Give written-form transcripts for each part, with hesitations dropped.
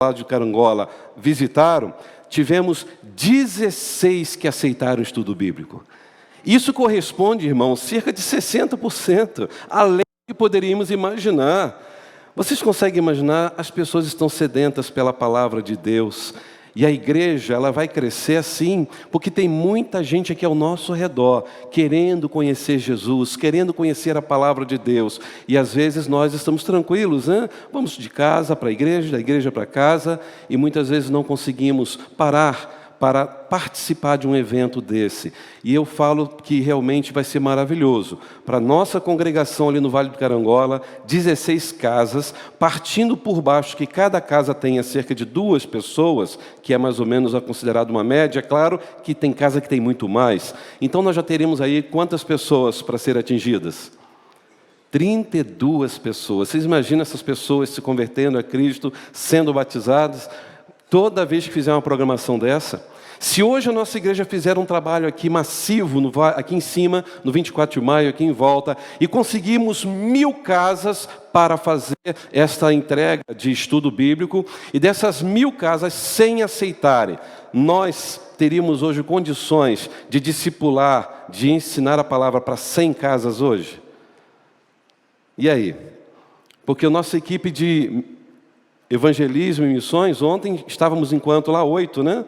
lá de Carangola visitaram, tivemos 16 que aceitaram o estudo bíblico. Isso corresponde, irmãos, cerca de 60%, além do que poderíamos imaginar. Vocês conseguem imaginar? As pessoas estão sedentas pela palavra de Deus. E a igreja, ela vai crescer assim, porque tem muita gente aqui ao nosso redor, querendo conhecer Jesus, querendo conhecer a palavra de Deus. E às vezes nós estamos tranquilos, né? Vamos de casa para a igreja, da igreja para casa, e muitas vezes não conseguimos parar para participar de um evento desse. E eu falo que realmente vai ser maravilhoso. Para a nossa congregação ali no Vale do Carangola, 16 casas, partindo por baixo, que cada casa tenha cerca de 2 pessoas, que é mais ou menos considerado uma média. Claro que tem casa que tem muito mais. Então nós já teremos aí quantas pessoas para serem atingidas? 32 pessoas. Vocês imaginam essas pessoas se convertendo a Cristo, sendo batizadas? Toda vez que fizer uma programação dessa, se hoje a nossa igreja fizer um trabalho aqui massivo, aqui em cima, no 24 de maio, aqui em volta, e conseguimos 1000 casas para fazer esta entrega de estudo bíblico, e dessas 1000 casas, 100 aceitarem, nós teríamos hoje condições de discipular, de ensinar a palavra para 100 casas hoje? E aí? Porque a nossa equipe de evangelismo e missões, ontem estávamos em quanto lá? 8, né?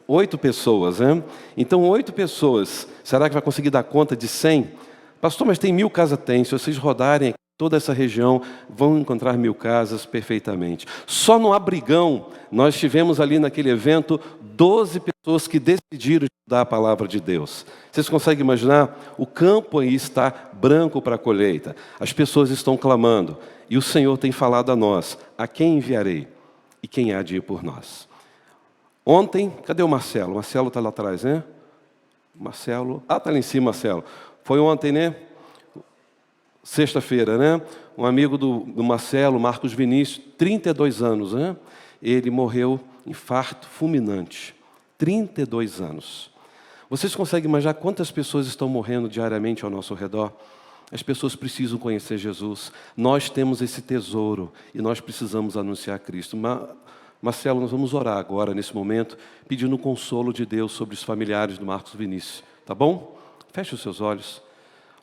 8 pessoas, né? Então 8 pessoas, será que vai conseguir dar conta de 100? Pastor, mas tem 1000 casas? Tem, se vocês rodarem toda essa região, vão encontrar 1000 casas perfeitamente. Só no Abrigão, nós tivemos ali naquele evento 12 pessoas que decidiram estudar a palavra de Deus. Vocês conseguem imaginar? O campo aí está branco para a colheita, as pessoas estão clamando, e o Senhor tem falado a nós: a quem enviarei e quem há de ir por nós? Ontem, cadê o Marcelo? O Marcelo está lá atrás, né? Marcelo, está lá em cima, Marcelo. Foi ontem, né? Sexta-feira, né? Um amigo do Marcelo, Marcos Vinícius, 32 anos, né? Ele morreu, infarto fulminante. 32 anos. Vocês conseguem imaginar quantas pessoas estão morrendo diariamente ao nosso redor? As pessoas precisam conhecer Jesus. Nós temos esse tesouro e nós precisamos anunciar Cristo. Marcelo, nós vamos orar agora, nesse momento, pedindo o consolo de Deus sobre os familiares do Marcos Vinícius. Tá bom? Feche os seus olhos.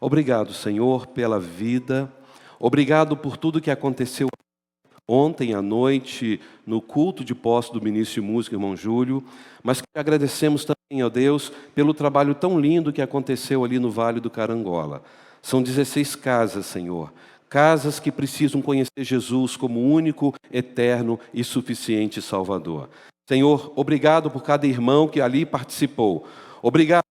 Obrigado, Senhor, pela vida. Obrigado por tudo que aconteceu ontem à noite, no culto de posse do ministro de música, irmão Júlio. Mas que agradecemos também, ó Deus, pelo trabalho tão lindo que aconteceu ali no Vale do Carangola. São 16 casas, Senhor. Casas que precisam conhecer Jesus como único, eterno e suficiente Salvador. Senhor, obrigado por cada irmão que ali participou. Obrigado,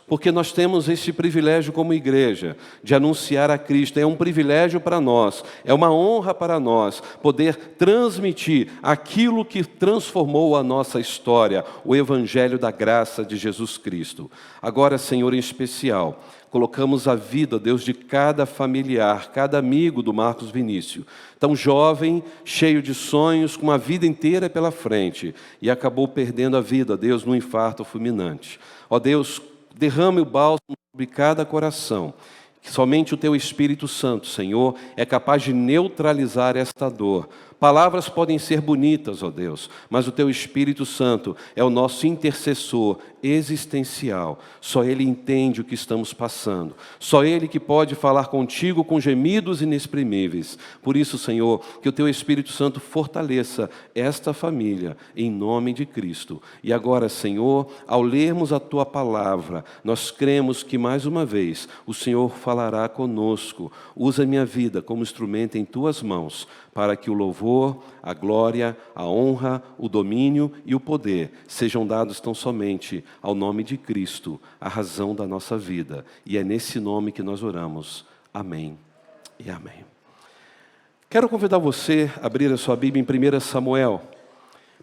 porque nós temos esse privilégio como igreja, de anunciar a Cristo. É um privilégio para nós, é uma honra para nós, poder transmitir aquilo que transformou a nossa história, o Evangelho da graça de Jesus Cristo. Agora, Senhor, em especial, colocamos a vida, Deus, de cada familiar, cada amigo do Marcos Vinícius, tão jovem, cheio de sonhos, com uma vida inteira pela frente, e acabou perdendo a vida, Deus, num infarto fulminante. Ó Deus, derrame o bálsamo sobre cada coração, que somente o Teu Espírito Santo, Senhor, é capaz de neutralizar esta dor. Palavras podem ser bonitas, ó Deus, mas o Teu Espírito Santo é o nosso intercessor existencial. Só Ele entende o que estamos passando. Só Ele que pode falar contigo com gemidos inexprimíveis. Por isso, Senhor, que o Teu Espírito Santo fortaleça esta família, em nome de Cristo. E agora, Senhor, ao lermos a Tua palavra, nós cremos que, mais uma vez, o Senhor falará conosco. Usa minha vida como instrumento em Tuas mãos, para que o louvor, a glória, a honra, o domínio e o poder sejam dados tão somente ao nome de Cristo, a razão da nossa vida. E é nesse nome que nós oramos. Amém e amém. Quero convidar você a abrir a sua Bíblia em 1 Samuel.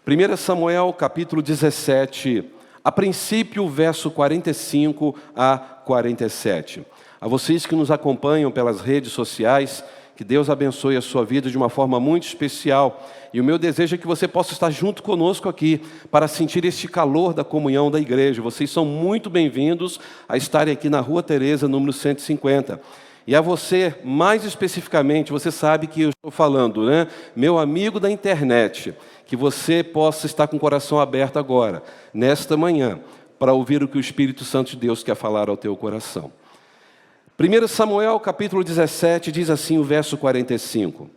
1 Samuel, capítulo 17, a princípio, verso 45 a 47. A vocês que nos acompanham pelas redes sociais, que Deus abençoe a sua vida de uma forma muito especial. E o meu desejo é que você possa estar junto conosco aqui, para sentir este calor da comunhão da igreja. Vocês são muito bem-vindos a estarem aqui na Rua Teresa, número 150. E a você, mais especificamente, você sabe que eu estou falando, né? Meu amigo da internet, que você possa estar com o coração aberto agora, nesta manhã, para ouvir o que o Espírito Santo de Deus quer falar ao teu coração. 1 Samuel, capítulo 17, diz assim o verso 45.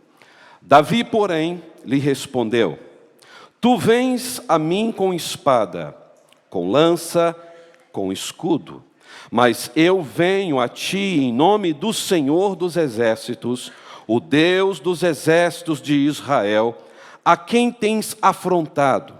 Davi, porém, lhe respondeu: Tu vens a mim com espada, com lança, com escudo, mas eu venho a ti em nome do Senhor dos Exércitos, o Deus dos exércitos de Israel, a quem tens afrontado.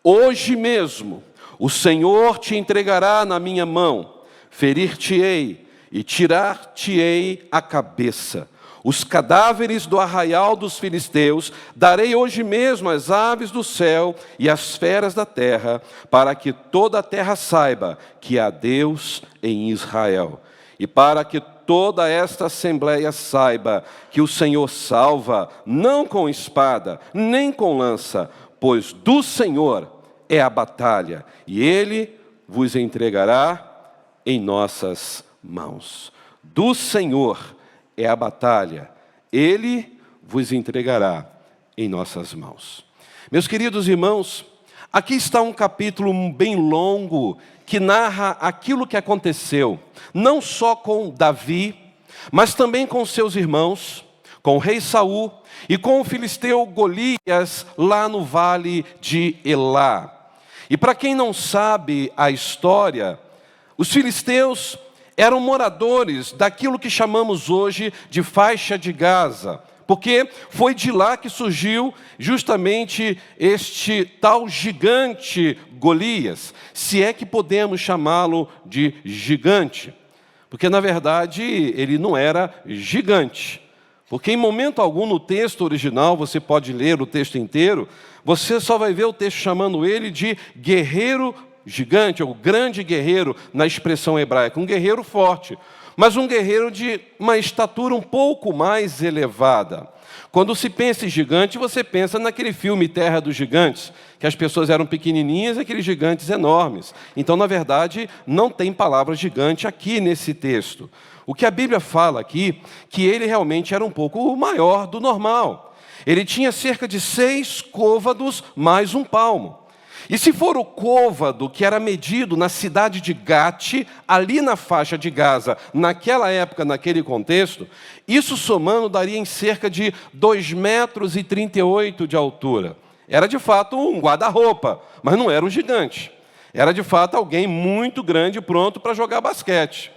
Hoje mesmo o Senhor te entregará na minha mão, ferir-te-ei e tirar-te-ei a cabeça. Os cadáveres do arraial dos filisteus darei hoje mesmo às aves do céu e às feras da terra, para que toda a terra saiba que há Deus em Israel. E para que toda esta assembleia saiba que o Senhor salva, não com espada, nem com lança, pois do Senhor é a batalha, e Ele vos entregará em nossas mãos. Do Senhor é a batalha, Ele vos entregará em nossas mãos. Meus queridos irmãos, aqui está um capítulo bem longo que narra aquilo que aconteceu, não só com Davi, mas também com seus irmãos, com o rei Saul e com o filisteu Golias lá no vale de Elá. E para quem não sabe a história, os filisteus eram moradores daquilo que chamamos hoje de faixa de Gaza, porque foi de lá que surgiu justamente este tal gigante Golias, se é que podemos chamá-lo de gigante, porque na verdade ele não era gigante, porque em momento algum no texto original, você pode ler o texto inteiro, você só vai ver o texto chamando ele de guerreiro gigante, ou grande guerreiro, na expressão hebraica, um guerreiro forte, mas um guerreiro de uma estatura um pouco mais elevada. Quando se pensa em gigante, você pensa naquele filme Terra dos Gigantes, que as pessoas eram pequenininhas e aqueles gigantes enormes. Então, na verdade, não tem palavra gigante aqui nesse texto. O que a Bíblia fala aqui, que ele realmente era um pouco maior do normal. Ele tinha cerca de 6 côvados mais um palmo. E se for o côvado que era medido na cidade de Gate, ali na faixa de Gaza, naquela época, naquele contexto, isso somando daria em cerca de 2,38 metros de altura. Era de fato um guarda-roupa, mas não era um gigante. Era de fato alguém muito grande, pronto para jogar basquete.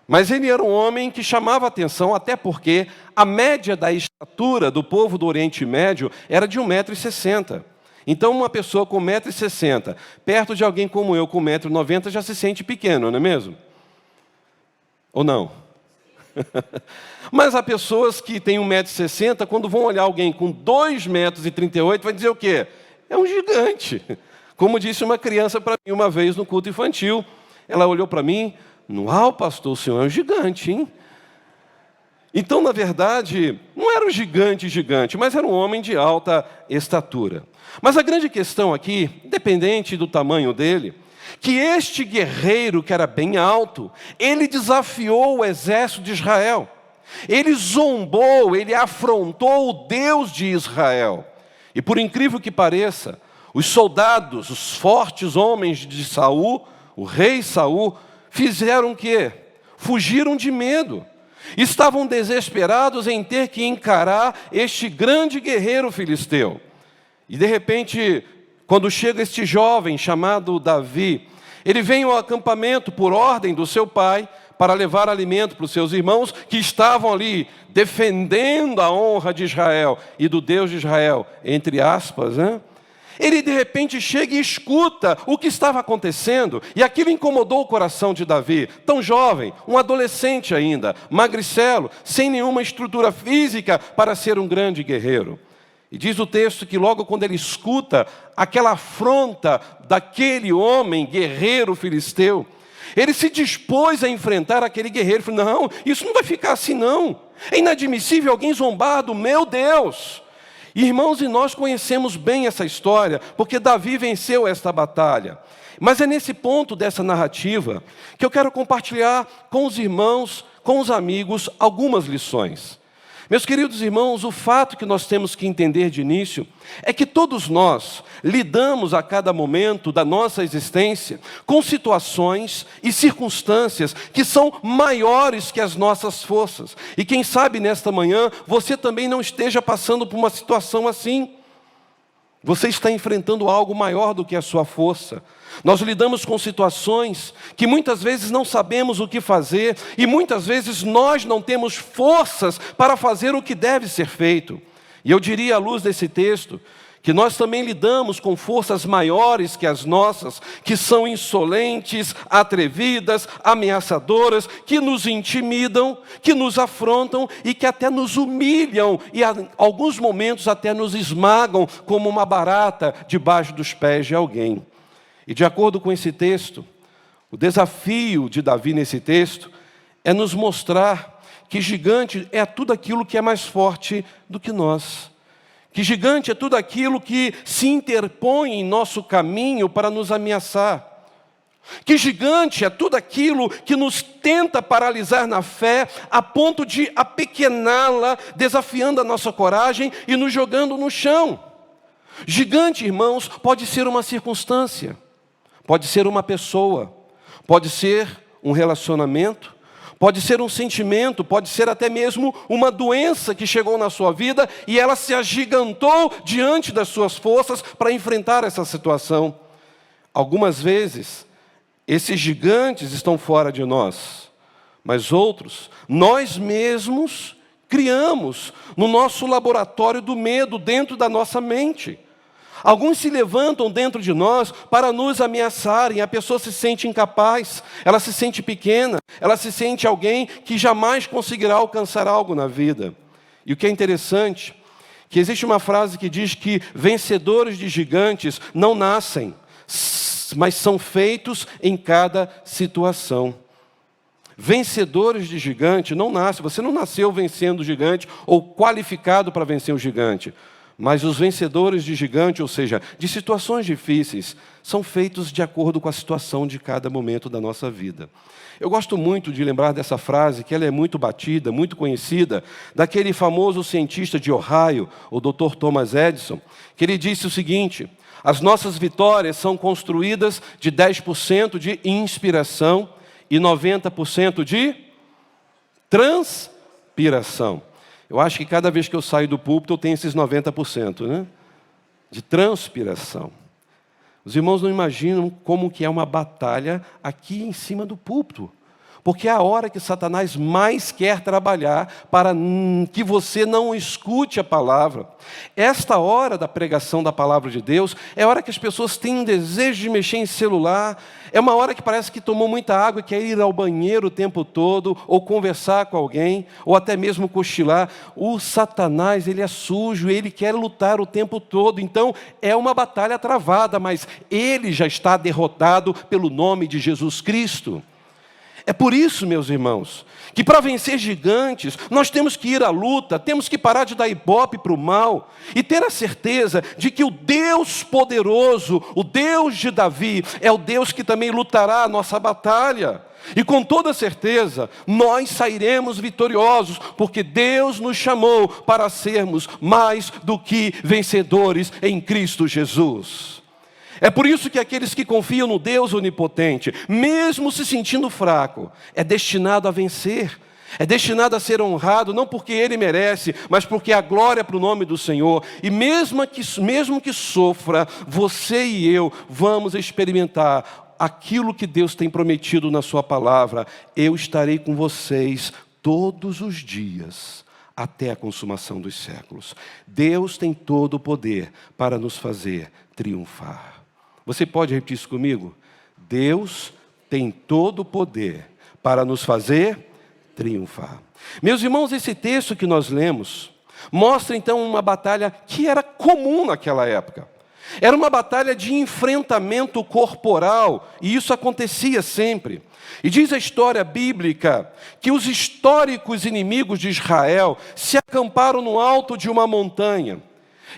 Mas ele era um homem que chamava atenção, até porque a média da estatura do povo do Oriente Médio era de 1,60 m. Então, uma pessoa com 1,60 m, perto de alguém como eu, com 1,90 m, já se sente pequeno, não é mesmo? Ou não? Mas há pessoas que têm 1,60 m, quando vão olhar alguém com 2,38 m, vai dizer o quê? É um gigante. Como disse uma criança para mim uma vez no culto infantil. Ela olhou para mim, uau, pastor, o senhor é um gigante, hein? Então, na verdade, não era um gigante, mas era um homem de alta estatura. Mas a grande questão aqui, independente do tamanho dele, que este guerreiro que era bem alto, ele desafiou o exército de Israel. Ele zombou, ele afrontou o Deus de Israel. E por incrível que pareça, os soldados, os fortes homens de Saul, o rei Saul, fizeram o quê? Fugiram de medo. Estavam desesperados em ter que encarar este grande guerreiro filisteu. E de repente, quando chega este jovem chamado Davi, ele vem ao acampamento por ordem do seu pai para levar alimento para os seus irmãos que estavam ali defendendo a honra de Israel e do Deus de Israel, entre aspas, né? Ele de repente chega e escuta o que estava acontecendo, e aquilo incomodou o coração de Davi, tão jovem, um adolescente ainda, magricelo, sem nenhuma estrutura física para ser um grande guerreiro. E diz o texto que logo quando ele escuta aquela afronta daquele homem guerreiro filisteu, ele se dispôs a enfrentar aquele guerreiro. Ele falou, não, isso não vai ficar assim não, é inadmissível alguém zombar do meu Deus. Irmãos, e nós conhecemos bem essa história, porque Davi venceu esta batalha. Mas é nesse ponto dessa narrativa que eu quero compartilhar com os irmãos com os amigos algumas lições. Meus queridos irmãos, o fato que nós temos que entender de início é que todos nós lidamos a cada momento da nossa existência com situações e circunstâncias que são maiores que as nossas forças. E quem sabe nesta manhã você também não esteja passando por uma situação assim. Você está enfrentando algo maior do que a sua força. Nós lidamos com situações que muitas vezes não sabemos o que fazer e muitas vezes nós não temos forças para fazer o que deve ser feito. E eu diria à luz desse texto que nós também lidamos com forças maiores que as nossas, que são insolentes, atrevidas, ameaçadoras, que nos intimidam, que nos afrontam e que até nos humilham e em alguns momentos até nos esmagam como uma barata debaixo dos pés de alguém. E de acordo com esse texto, o desafio de Davi nesse texto é nos mostrar que gigante é tudo aquilo que é mais forte do que nós. Que gigante é tudo aquilo que se interpõe em nosso caminho para nos ameaçar. Que gigante é tudo aquilo que nos tenta paralisar na fé a ponto de apequená-la, desafiando a nossa coragem e nos jogando no chão. Gigante, irmãos, pode ser uma circunstância. Pode ser uma pessoa, pode ser um relacionamento, pode ser um sentimento, pode ser até mesmo uma doença que chegou na sua vida e ela se agigantou diante das suas forças para enfrentar essa situação. Algumas vezes, esses gigantes estão fora de nós, mas outros, nós mesmos criamos no nosso laboratório do medo dentro da nossa mente. Alguns se levantam dentro de nós para nos ameaçarem. A pessoa se sente incapaz, ela se sente pequena, ela se sente alguém que jamais conseguirá alcançar algo na vida. E o que é interessante, que existe uma frase que diz que vencedores de gigantes não nascem, mas são feitos em cada situação. Vencedores de gigante não nascem. Você não nasceu vencendo o gigante ou qualificado para vencer o gigante. Mas os vencedores de gigante, ou seja, de situações difíceis, são feitos de acordo com a situação de cada momento da nossa vida. Eu gosto muito de lembrar dessa frase, que ela é muito batida, muito conhecida, daquele famoso cientista de Ohio, o Dr. Thomas Edison, que ele disse o seguinte: as nossas vitórias são construídas de 10% de inspiração e 90% de transpiração. Eu acho que cada vez que eu saio do púlpito eu tenho esses 90%, né? De transpiração. Os irmãos não imaginam como que é uma batalha aqui em cima do púlpito. Porque é a hora que Satanás mais quer trabalhar para que você não escute a palavra. Esta hora da pregação da palavra de Deus é a hora que as pessoas têm um desejo de mexer em celular. É uma hora que parece que tomou muita água e quer ir ao banheiro o tempo todo, ou conversar com alguém, ou até mesmo cochilar. O Satanás, ele é sujo, ele quer lutar o tempo todo. Então, é uma batalha travada, mas ele já está derrotado pelo nome de Jesus Cristo. É por isso, meus irmãos, que para vencer gigantes, nós temos que ir à luta, temos que parar de dar ibope para o mal e ter a certeza de que o Deus poderoso, o Deus de Davi, é o Deus que também lutará a nossa batalha. E com toda certeza, nós sairemos vitoriosos, porque Deus nos chamou para sermos mais do que vencedores em Cristo Jesus. É por isso que aqueles que confiam no Deus onipotente, mesmo se sentindo fraco, é destinado a vencer, é destinado a ser honrado, não porque ele merece, mas porque a glória é para o nome do Senhor. E mesmo que sofra, você e eu vamos experimentar aquilo que Deus tem prometido na sua palavra: eu estarei com vocês todos os dias, até a consumação dos séculos. Deus tem todo o poder para nos fazer triunfar. Você pode repetir isso comigo? Deus tem todo o poder para nos fazer triunfar. Meus irmãos, esse texto que nós lemos mostra então uma batalha que era comum naquela época. Era uma batalha de enfrentamento corporal, e isso acontecia sempre. E diz a história bíblica que os históricos inimigos de Israel se acamparam no alto de uma montanha.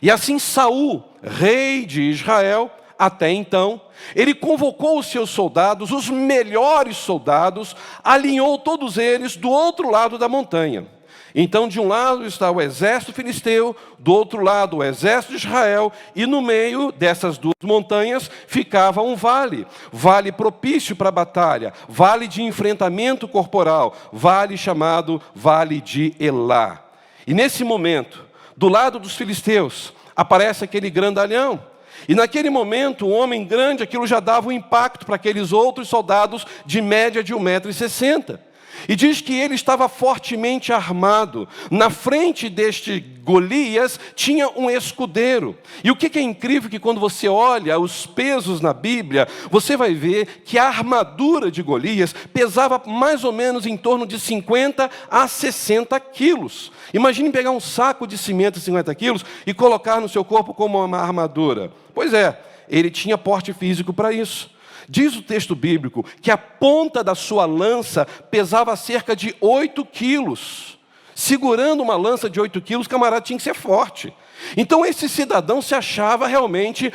E assim Saul, rei de Israel, até então, ele convocou os seus soldados, os melhores soldados, alinhou todos eles do outro lado da montanha. Então, de um lado está o exército filisteu, do outro lado o exército de Israel, e no meio dessas duas montanhas ficava um vale, vale propício para a batalha, vale de enfrentamento corporal, vale chamado Vale de Elá. E nesse momento, do lado dos filisteus, aparece aquele grandalhão. E naquele momento, um homem grande, aquilo já dava um impacto para aqueles outros soldados de média de 1,60 m. E diz que ele estava fortemente armado. Na frente deste Golias tinha um escudeiro. E o que é incrível que quando você olha os pesos na Bíblia, você vai ver que a armadura de Golias pesava mais ou menos em torno de 50 a 60 quilos. Imagine pegar um saco de cimento de 50 quilos e colocar no seu corpo como uma armadura. Pois é, ele tinha porte físico para isso. Diz o texto bíblico que a ponta da sua lança pesava cerca de 8 quilos. Segurando uma lança de 8 quilos, o camarada tinha que ser forte. Então esse cidadão se achava realmente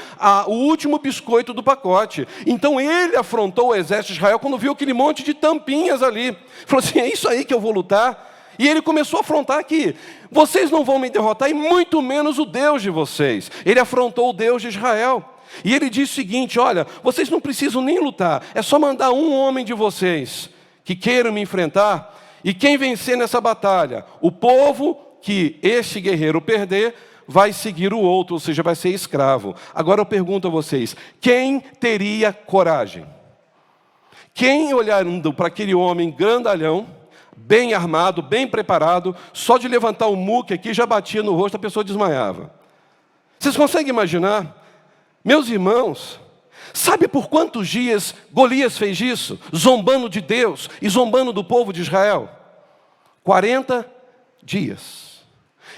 o último biscoito do pacote. Então ele afrontou o exército de Israel quando viu aquele monte de tampinhas ali. Falou assim, é isso aí que eu vou lutar? E ele começou a afrontar aqui. Vocês não vão me derrotar, e muito menos o Deus de vocês. Ele afrontou o Deus de Israel. E ele diz o seguinte, olha, vocês não precisam nem lutar, é só mandar um homem de vocês que queiram me enfrentar, e quem vencer nessa batalha, o povo que este guerreiro perder, vai seguir o outro, ou seja, vai ser escravo. Agora eu pergunto a vocês, quem teria coragem? Quem olhando para aquele homem grandalhão, bem armado, bem preparado, só de levantar o muque aqui, já batia no rosto, a pessoa desmaiava. Vocês conseguem imaginar? Meus irmãos, sabe por quantos dias Golias fez isso? Zombando de Deus e zombando do povo de Israel? 40 dias.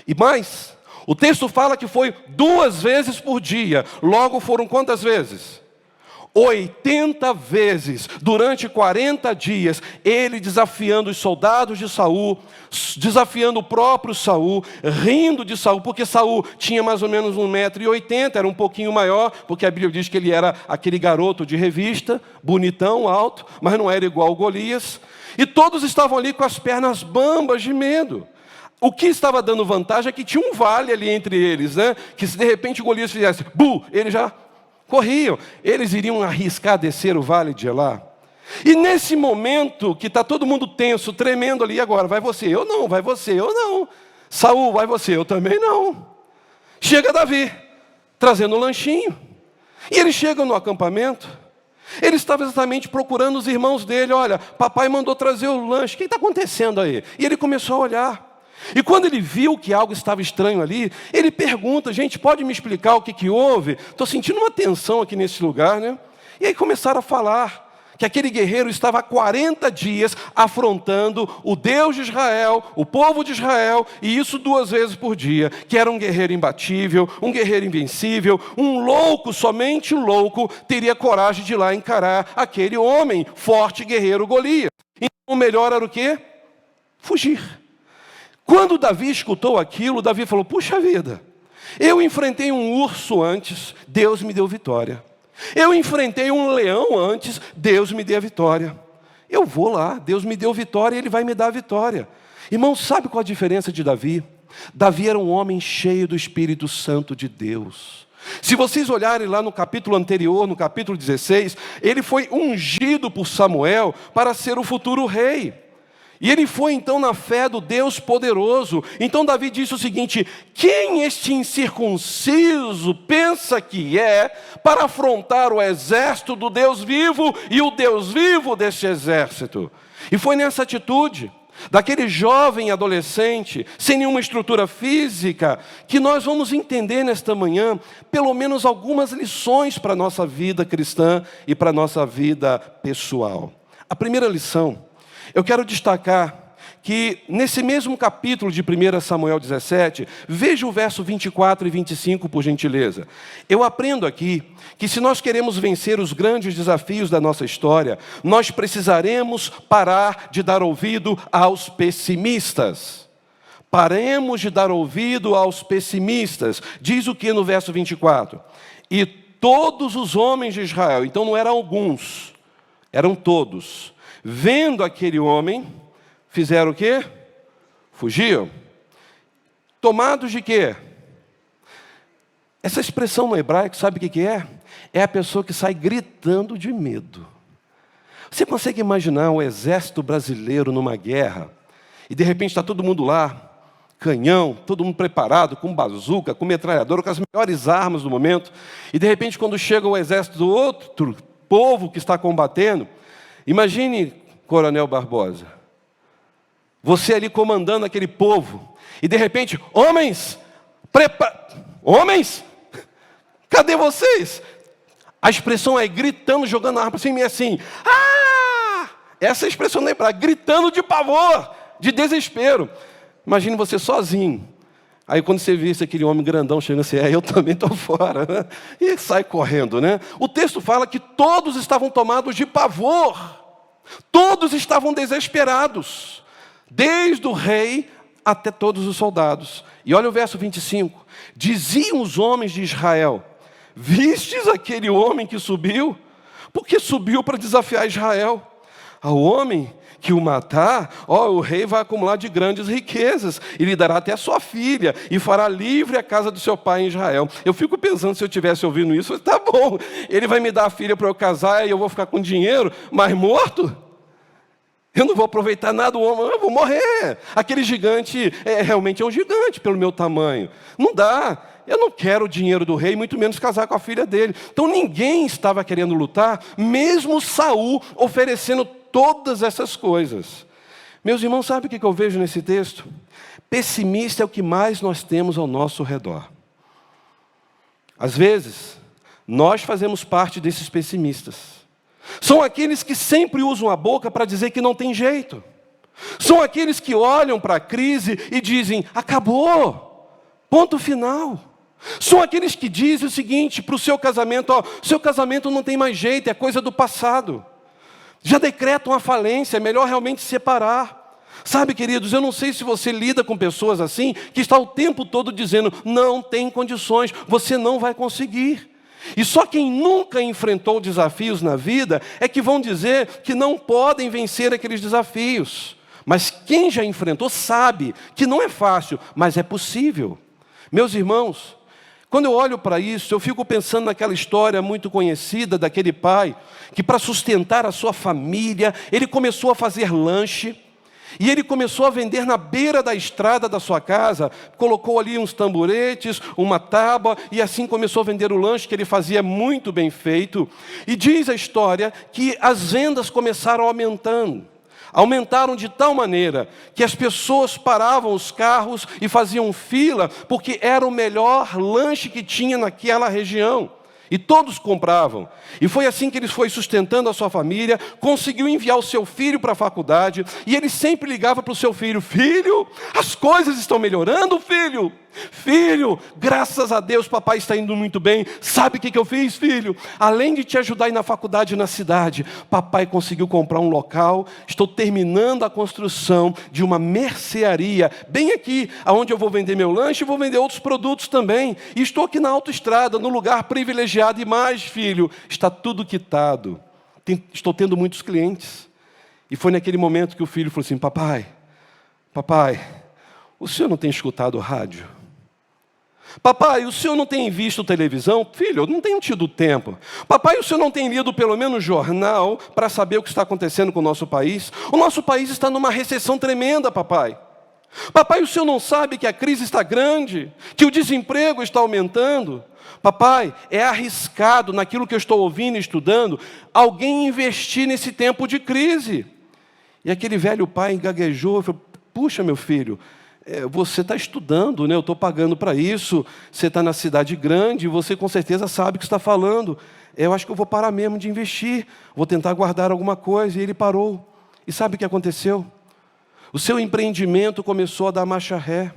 E mais, o texto fala que foi 2 vezes por dia. Logo foram quantas vezes? 80 vezes, durante 40 dias, ele desafiando os soldados de Saul, desafiando o próprio Saul, rindo de Saul, porque Saul tinha mais ou menos 1,80 m, era um pouquinho maior, porque a Bíblia diz que ele era aquele garoto de revista, bonitão, alto, mas não era igual ao Golias. E todos estavam ali com as pernas bambas de medo. O que estava dando vantagem é que tinha um vale ali entre eles, né? Que se de repente o Golias fizesse, ele já corriam. Eles iriam arriscar descer o vale de Elá. E nesse momento que está todo mundo tenso, tremendo ali, agora, vai você, eu não, vai você, eu não. Saul, vai você, eu também não. Chega Davi, trazendo um lanchinho. E eles chegam no acampamento. Ele estava exatamente procurando os irmãos dele. Olha, papai mandou trazer o lanche, o que está acontecendo aí? E ele começou a olhar. E quando ele viu que algo estava estranho ali, ele pergunta, gente, pode me explicar o que houve? Estou sentindo uma tensão aqui nesse lugar, né? E aí começaram a falar que aquele guerreiro estava há 40 dias afrontando o Deus de Israel, o povo de Israel, e isso 2 vezes por dia, que era um guerreiro imbatível, um guerreiro invencível, um louco, somente um louco teria coragem de ir lá encarar aquele homem, forte guerreiro Golias. Então o melhor era o quê? Fugir. Quando Davi escutou aquilo, Davi falou, puxa vida, eu enfrentei um urso antes, Deus me deu vitória. Eu enfrentei um leão antes, Deus me deu a vitória. Eu vou lá, Deus me deu vitória e Ele vai me dar a vitória. Irmão, sabe qual a diferença de Davi? Davi era um homem cheio do Espírito Santo de Deus. Se vocês olharem lá no capítulo anterior, no capítulo 16, ele foi ungido por Samuel para ser o futuro rei. E ele foi então na fé do Deus poderoso. Então Davi disse o seguinte, quem este incircunciso pensa que é para afrontar o exército do Deus vivo e o Deus vivo deste exército? E foi nessa atitude daquele jovem adolescente, sem nenhuma estrutura física, que nós vamos entender nesta manhã, pelo menos algumas lições para a nossa vida cristã e para a nossa vida pessoal. A primeira lição, eu quero destacar que nesse mesmo capítulo de 1 Samuel 17, veja o verso 24 e 25, por gentileza. Eu aprendo aqui que se nós queremos vencer os grandes desafios da nossa história, nós precisaremos parar de dar ouvido aos pessimistas. Paremos de dar ouvido aos pessimistas. Diz o que no verso 24? E todos os homens de Israel, então não eram alguns, eram todos, vendo aquele homem, fizeram o quê? Fugiam. Tomados de quê? Essa expressão no hebraico, sabe o que é? É a pessoa que sai gritando de medo. Você consegue imaginar o exército brasileiro numa guerra, e de repente está todo mundo lá, canhão, todo mundo preparado, com bazuca, com metralhadora, com as melhores armas do momento, e de repente quando chega o exército do outro povo que está combatendo, imagine, Coronel Barbosa, você ali comandando aquele povo, e de repente, homens, homens, cadê vocês? A expressão é gritando, jogando a arma para cima e assim, essa é a expressão não é para gritando de pavor, de desespero. Imagine você sozinho. Aí quando você vê aquele homem grandão chegando assim, eu também estou fora, né? E sai correndo, né? O texto fala que todos estavam tomados de pavor. Todos estavam desesperados. Desde o rei até todos os soldados. E olha o verso 25. Diziam os homens de Israel, vistes aquele homem que subiu? Porque subiu para desafiar Israel. Ao homem que o matar, o rei vai acumular de grandes riquezas, e lhe dará até a sua filha, e fará livre a casa do seu pai em Israel. Eu fico pensando, se eu estivesse ouvindo isso, tá bom, ele vai me dar a filha para eu casar, e eu vou ficar com dinheiro, mas morto? Eu não vou aproveitar nada, eu vou morrer. Aquele gigante realmente é um gigante pelo meu tamanho. Não dá. Eu não quero o dinheiro do rei, muito menos casar com a filha dele. Então ninguém estava querendo lutar, mesmo Saul oferecendo todas essas coisas. Meus irmãos, sabe o que eu vejo nesse texto? Pessimista é o que mais nós temos ao nosso redor. Às vezes, nós fazemos parte desses pessimistas. São aqueles que sempre usam a boca para dizer que não tem jeito. São aqueles que olham para a crise e dizem, acabou, ponto final. São aqueles que dizem o seguinte para o seu casamento, seu casamento não tem mais jeito, é coisa do passado. Já decretam a falência, é melhor realmente separar. Sabe, queridos, eu não sei se você lida com pessoas assim, que está o tempo todo dizendo, não tem condições, você não vai conseguir. E só quem nunca enfrentou desafios na vida é que vão dizer que não podem vencer aqueles desafios. Mas quem já enfrentou sabe que não é fácil, mas é possível. Meus irmãos, quando eu olho para isso, eu fico pensando naquela história muito conhecida daquele pai que, para sustentar a sua família, ele começou a fazer lanche. E ele começou a vender na beira da estrada da sua casa, colocou ali uns tamboretes, uma tábua, e assim começou a vender o lanche que ele fazia muito bem feito. E diz a história que as vendas começaram aumentando. Aumentaram de tal maneira que as pessoas paravam os carros e faziam fila, porque era o melhor lanche que tinha naquela região. E todos compravam. E foi assim que ele foi sustentando a sua família, conseguiu enviar o seu filho para a faculdade, e ele sempre ligava para o seu filho, filho, as coisas estão melhorando, filho. Filho, graças a Deus, papai está indo muito bem. Sabe o que eu fiz, filho? Além de te ajudar a ir na faculdade na cidade, papai conseguiu comprar um local, estou terminando a construção de uma mercearia, bem aqui, onde eu vou vender meu lanche e vou vender outros produtos também. E estou aqui na autoestrada, num lugar privilegiado, e mais, filho, está tudo quitado. Estou tendo muitos clientes. E foi naquele momento que o filho falou assim, papai, o senhor não tem escutado o rádio? Papai, o senhor não tem visto televisão? Filho, eu não tenho tido tempo. Papai, o senhor não tem lido pelo menos jornal para saber o que está acontecendo com o nosso país? O nosso país está numa recessão tremenda, papai. Papai, o senhor não sabe que a crise está grande? Que o desemprego está aumentando? Papai, é arriscado naquilo que eu estou ouvindo e estudando, alguém investir nesse tempo de crise. E aquele velho pai gaguejou e falou, puxa, meu filho, você está estudando, né? Eu estou pagando para isso, você está na cidade grande, você com certeza sabe o que está falando. Eu acho que eu vou parar mesmo de investir, vou tentar guardar alguma coisa. E ele parou. E sabe o que aconteceu? O seu empreendimento começou a dar marcha ré.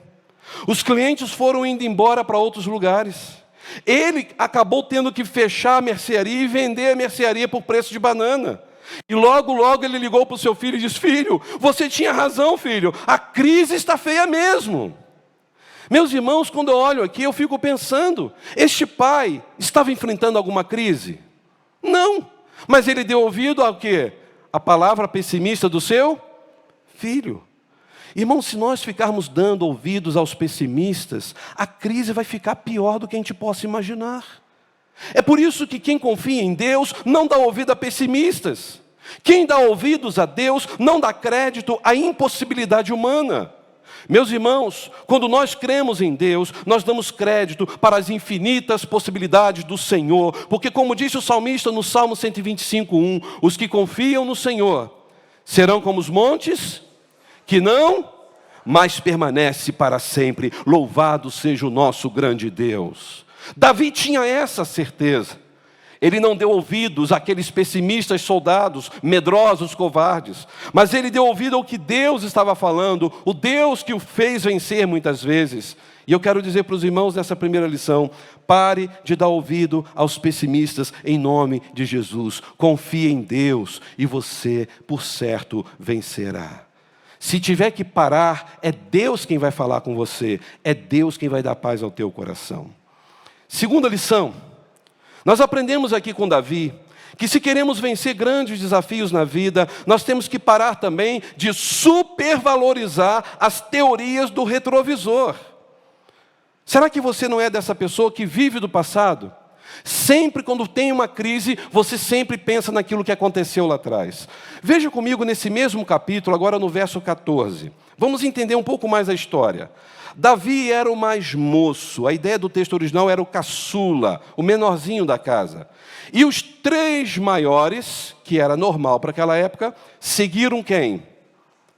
Os clientes foram indo embora para outros lugares. Ele acabou tendo que fechar a mercearia e vender a mercearia por preço de banana. E logo, logo ele ligou para o seu filho e disse, filho, você tinha razão, filho, a crise está feia mesmo. Meus irmãos, quando eu olho aqui, eu fico pensando, este pai estava enfrentando alguma crise? Não, mas ele deu ouvido ao quê? A palavra pessimista do seu filho. Irmão, se nós ficarmos dando ouvidos aos pessimistas, a crise vai ficar pior do que a gente possa imaginar. É por isso que quem confia em Deus não dá ouvido a pessimistas. Quem dá ouvidos a Deus não dá crédito à impossibilidade humana. Meus irmãos, quando nós cremos em Deus, nós damos crédito para as infinitas possibilidades do Senhor, porque como disse o salmista no Salmo 125:1, os que confiam no Senhor serão como os montes que não, mas permanece para sempre. Louvado seja o nosso grande Deus. Davi tinha essa certeza. Ele não deu ouvidos àqueles pessimistas soldados, medrosos, covardes, mas ele deu ouvido ao que Deus estava falando, o Deus que o fez vencer muitas vezes. E eu quero dizer para os irmãos nessa primeira lição, pare de dar ouvido aos pessimistas em nome de Jesus. Confie em Deus e você, por certo, vencerá. Se tiver que parar, é Deus quem vai falar com você, é Deus quem vai dar paz ao teu coração. Segunda lição. Nós aprendemos aqui com Davi que se queremos vencer grandes desafios na vida, nós temos que parar também de supervalorizar as teorias do retrovisor. Será que você não é dessa pessoa que vive do passado? Sempre quando tem uma crise, você sempre pensa naquilo que aconteceu lá atrás. Veja comigo nesse mesmo capítulo, agora no verso 14. Vamos entender um pouco mais a história. Davi era o mais moço, a ideia do texto original era o caçula, o menorzinho da casa. E os 3 maiores, que era normal para aquela época, seguiram quem?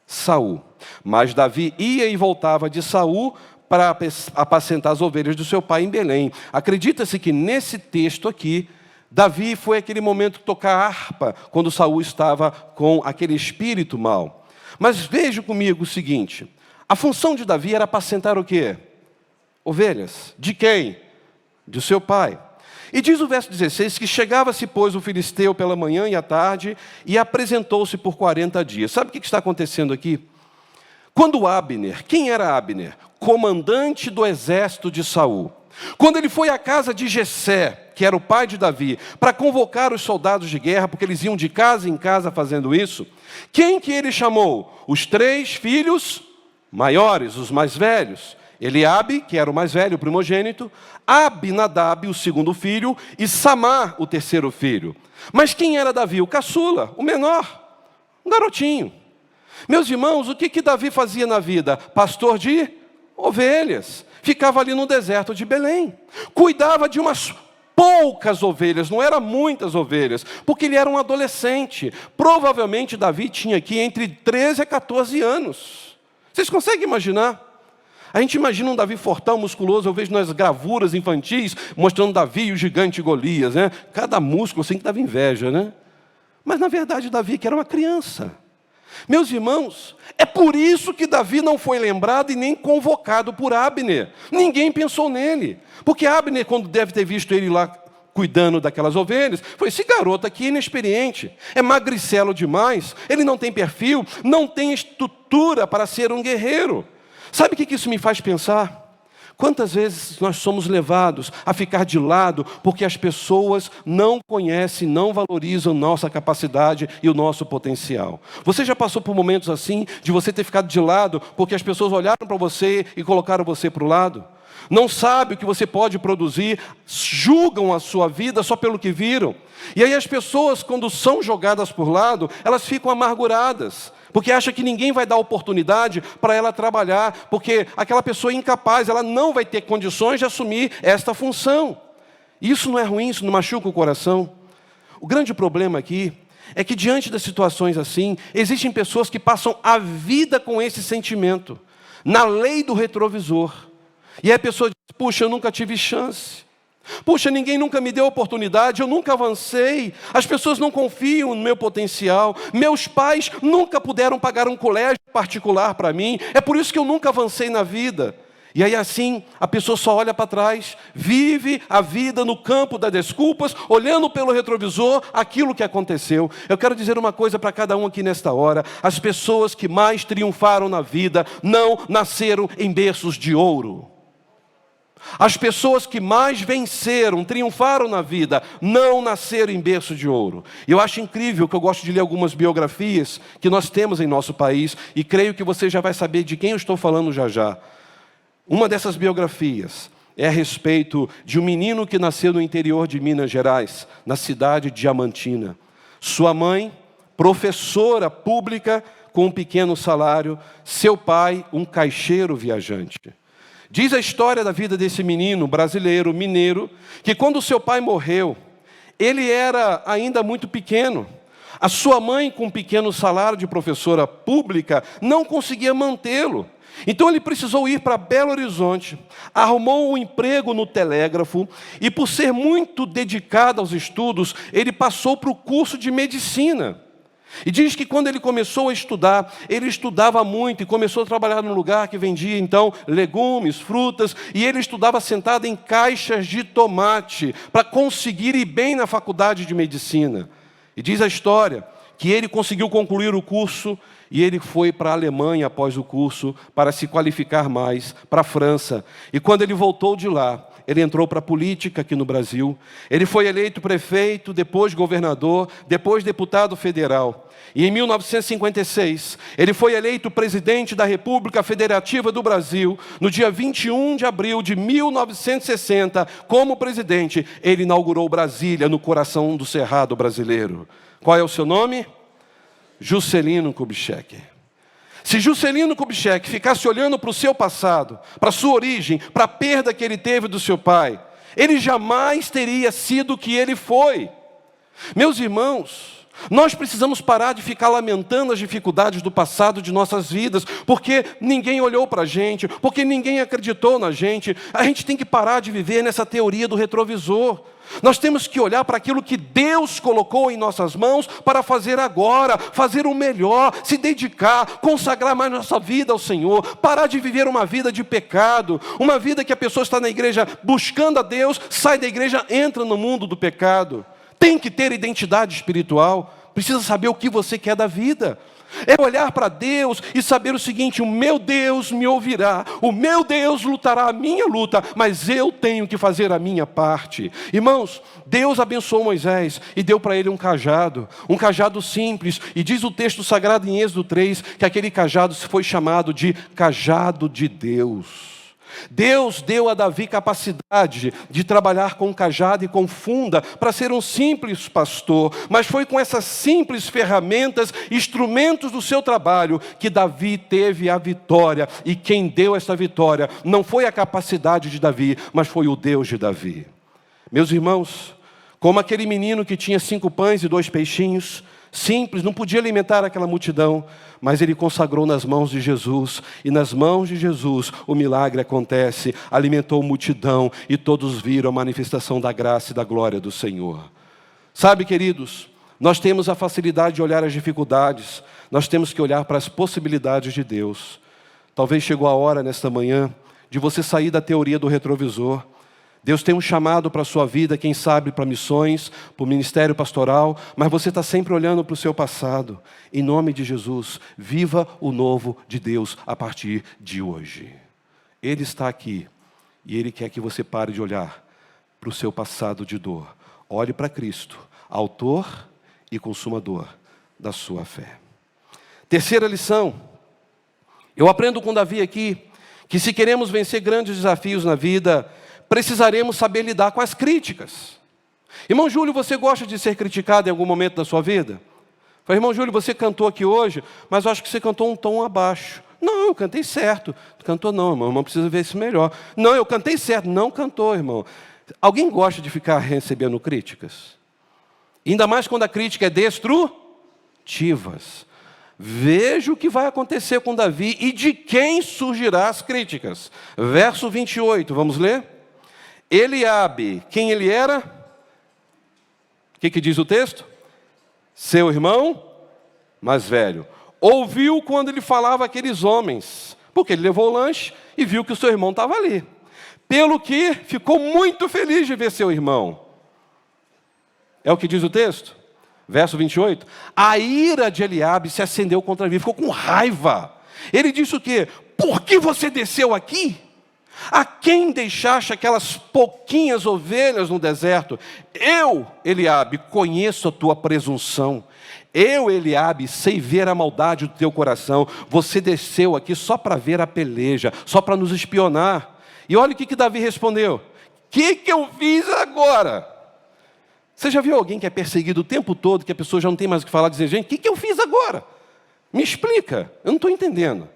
Saul. Mas Davi ia e voltava de Saul para apacentar as ovelhas do seu pai em Belém. Acredita-se que nesse texto aqui, Davi foi aquele momento de tocar harpa, quando Saul estava com aquele espírito mau. Mas veja comigo o seguinte, a função de Davi era apacentar o quê? Ovelhas. De quem? Do seu pai. E diz o verso 16 que chegava-se, pois, o filisteu pela manhã e à tarde e apresentou-se por 40 dias. Sabe o que está acontecendo aqui? Quando Abner, quem era Abner? Comandante do exército de Saul. Quando ele foi à casa de Jessé, que era o pai de Davi, para convocar os soldados de guerra, porque eles iam de casa em casa fazendo isso, quem que ele chamou? Os 3 filhos maiores, os mais velhos. Eliabe, que era o mais velho, o primogênito, Abinadab, o segundo filho, e Samar, o terceiro filho. Mas quem era Davi? O caçula, o menor, um garotinho. Meus irmãos, o que Davi fazia na vida? Pastor de ovelhas. Ficava ali no deserto de Belém. Cuidava de umas poucas ovelhas, não eram muitas ovelhas, porque ele era um adolescente. Provavelmente Davi tinha aqui entre 13 a 14 anos. Vocês conseguem imaginar? A gente imagina um Davi fortão, musculoso, eu vejo nas gravuras infantis, mostrando Davi e o gigante Golias, né? Cada músculo assim que dava inveja, né? Mas na verdade Davi que era uma criança. Meus irmãos, é por isso que Davi não foi lembrado e nem convocado por Abner. Ninguém pensou nele. Porque Abner, quando deve ter visto ele lá cuidando daquelas ovelhas, foi: esse garoto aqui é inexperiente, é magricelo demais, ele não tem perfil, não tem estrutura para ser um guerreiro. Sabe o que isso me faz pensar? Quantas vezes nós somos levados a ficar de lado porque as pessoas não conhecem, não valorizam nossa capacidade e o nosso potencial. Você já passou por momentos assim, de você ter ficado de lado porque as pessoas olharam para você e colocaram você para o lado? Não sabem o que você pode produzir, julgam a sua vida só pelo que viram. E aí as pessoas, quando são jogadas por lado, elas ficam amarguradas, porque acham que ninguém vai dar oportunidade para ela trabalhar, porque aquela pessoa é incapaz, ela não vai ter condições de assumir esta função. Isso não é ruim, isso não machuca o coração. O grande problema aqui é que diante das situações assim, existem pessoas que passam a vida com esse sentimento, na lei do retrovisor. E aí a pessoa diz: puxa, eu nunca tive chance. Puxa, ninguém nunca me deu oportunidade, eu nunca avancei. As pessoas não confiam no meu potencial. Meus pais nunca puderam pagar um colégio particular para mim. É por isso que eu nunca avancei na vida. E aí assim, a pessoa só olha para trás, vive a vida no campo das desculpas, olhando pelo retrovisor aquilo que aconteceu. Eu quero dizer uma coisa para cada um aqui nesta hora: as pessoas que mais triunfaram na vida não nasceram em berços de ouro. As pessoas que mais venceram, triunfaram na vida, não nasceram em berço de ouro. E eu acho incrível que eu gosto de ler algumas biografias que nós temos em nosso país, e creio que você já vai saber de quem eu estou falando já já. Uma dessas biografias é a respeito de um menino que nasceu no interior de Minas Gerais, na cidade de Diamantina. Sua mãe, professora pública com um pequeno salário, seu pai, um caixeiro viajante. Diz a história da vida desse menino brasileiro, mineiro, que quando seu pai morreu, ele era ainda muito pequeno. A sua mãe, com um pequeno salário de professora pública, não conseguia mantê-lo. Então ele precisou ir para Belo Horizonte, arrumou um emprego no telégrafo e, por ser muito dedicado aos estudos, ele passou para o curso de medicina. E diz que quando ele começou a estudar, ele estudava muito e começou a trabalhar num lugar que vendia então legumes, frutas, e ele estudava sentado em caixas de tomate para conseguir ir bem na faculdade de medicina. E diz a história que ele conseguiu concluir o curso e ele foi para a Alemanha após o curso para se qualificar mais, para a França. E quando ele voltou de lá, ele entrou para a política aqui no Brasil. Ele foi eleito prefeito, depois governador, depois deputado federal. E em 1956, ele foi eleito presidente da República Federativa do Brasil. No dia 21 de abril de 1960, como presidente, ele inaugurou Brasília, no coração do Cerrado brasileiro. Qual é o seu nome? Juscelino Kubitschek. Se Juscelino Kubitschek ficasse olhando para o seu passado, para a sua origem, para a perda que ele teve do seu pai, ele jamais teria sido o que ele foi. Meus irmãos, nós precisamos parar de ficar lamentando as dificuldades do passado de nossas vidas, porque ninguém olhou para a gente, porque ninguém acreditou na gente. A gente tem que parar de viver nessa teoria do retrovisor. Nós temos que olhar para aquilo que Deus colocou em nossas mãos para fazer agora, fazer o melhor, se dedicar, consagrar mais nossa vida ao Senhor, parar de viver uma vida de pecado, uma vida que a pessoa está na igreja buscando a Deus, sai da igreja, entra no mundo do pecado. Tem que ter identidade espiritual, precisa saber o que você quer da vida. É olhar para Deus e saber o seguinte: o meu Deus me ouvirá, o meu Deus lutará a minha luta, mas eu tenho que fazer a minha parte. Irmãos, Deus abençoou Moisés e deu para ele um cajado simples, e diz o texto sagrado em Êxodo 3, que aquele cajado foi chamado de cajado de Deus. Deus deu a Davi capacidade de trabalhar com cajado e com funda para ser um simples pastor, mas foi com essas simples ferramentas, instrumentos do seu trabalho, que Davi teve a vitória. E quem deu essa vitória não foi a capacidade de Davi, mas foi o Deus de Davi. Meus irmãos, como aquele menino que tinha 5 pães e 2 peixinhos, simples, não podia alimentar aquela multidão, mas ele consagrou nas mãos de Jesus, e nas mãos de Jesus o milagre acontece, alimentou multidão, e todos viram a manifestação da graça e da glória do Senhor. Sabe, queridos, nós temos a facilidade de olhar as dificuldades, nós temos que olhar para as possibilidades de Deus. Talvez chegou a hora nesta manhã de você sair da teoria do retrovisor. Deus tem um chamado para a sua vida, quem sabe para missões, para o ministério pastoral, mas você está sempre olhando para o seu passado. Em nome de Jesus, viva o novo de Deus a partir de hoje. Ele está aqui e Ele quer que você pare de olhar para o seu passado de dor. Olhe para Cristo, autor e consumador da sua fé. Terceira lição, eu aprendo com Davi aqui, que se queremos vencer grandes desafios na vida, precisaremos saber lidar com as críticas. Irmão Júlio, você gosta de ser criticado em algum momento da sua vida? Falei, irmão Júlio, você cantou aqui hoje, mas eu acho que você cantou um tom abaixo. Não, eu cantei certo. Cantou não, irmão, irmão precisa ver isso melhor. Não, eu cantei certo. Não cantou, irmão. Alguém gosta de ficar recebendo críticas? Ainda mais quando a crítica é destrutivas. Veja o que vai acontecer com Davi e de quem surgirá as críticas. Verso 28, vamos ler? Eliabe, quem ele era? O que diz o texto? Seu irmão mais velho. Ouviu quando ele falava aqueles homens, porque ele levou o lanche e viu que o seu irmão estava ali. Pelo que ficou muito feliz de ver seu irmão. É o que diz o texto? Verso 28. A ira de Eliabe se acendeu contra Davi, ficou com raiva. Ele disse o quê? Por que você desceu aqui? A quem deixaste aquelas pouquinhas ovelhas no deserto? Eu, Eliabe, conheço a tua presunção. Eu, Eliabe, sei ver a maldade do teu coração. Você desceu aqui só para ver a peleja, só para nos espionar. E olha o que Davi respondeu. O que eu fiz agora? Você já viu alguém que é perseguido o tempo todo, que a pessoa já não tem mais o que falar, dizer, gente, o que eu fiz agora? Me explica, eu não estou entendendo.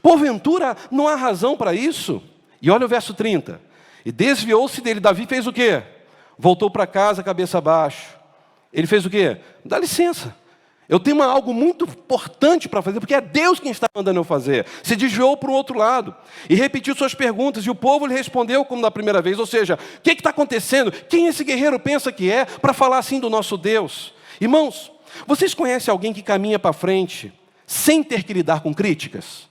Porventura, não há razão para isso? E olha o verso 30. E desviou-se dele. Davi fez o quê? Voltou para casa, cabeça abaixo. Ele fez o quê? Dá licença. Eu tenho algo muito importante para fazer, porque é Deus quem está mandando eu fazer. Se desviou para o outro lado. E repetiu suas perguntas. E o povo lhe respondeu como da primeira vez. Ou seja, o que está acontecendo? Quem esse guerreiro pensa que é para falar assim do nosso Deus? Irmãos, vocês conhecem alguém que caminha para frente sem ter que lidar com críticas?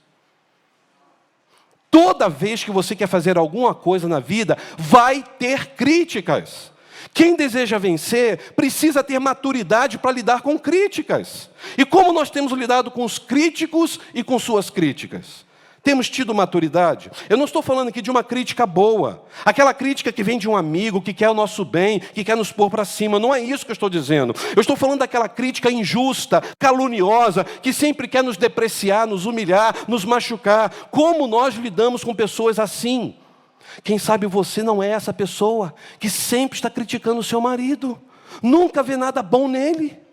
Toda vez que você quer fazer alguma coisa na vida, vai ter críticas. Quem deseja vencer, precisa ter maturidade para lidar com críticas. E como nós temos lidado com os críticos e com suas críticas? Temos tido maturidade? Eu não estou falando aqui de uma crítica boa. Aquela crítica que vem de um amigo, que quer o nosso bem, que quer nos pôr para cima. Não é isso que eu estou dizendo. Eu estou falando daquela crítica injusta, caluniosa, que sempre quer nos depreciar, nos humilhar, nos machucar. Como nós lidamos com pessoas assim? Quem sabe você não é essa pessoa que sempre está criticando o seu marido. Nunca vê nada bom nele.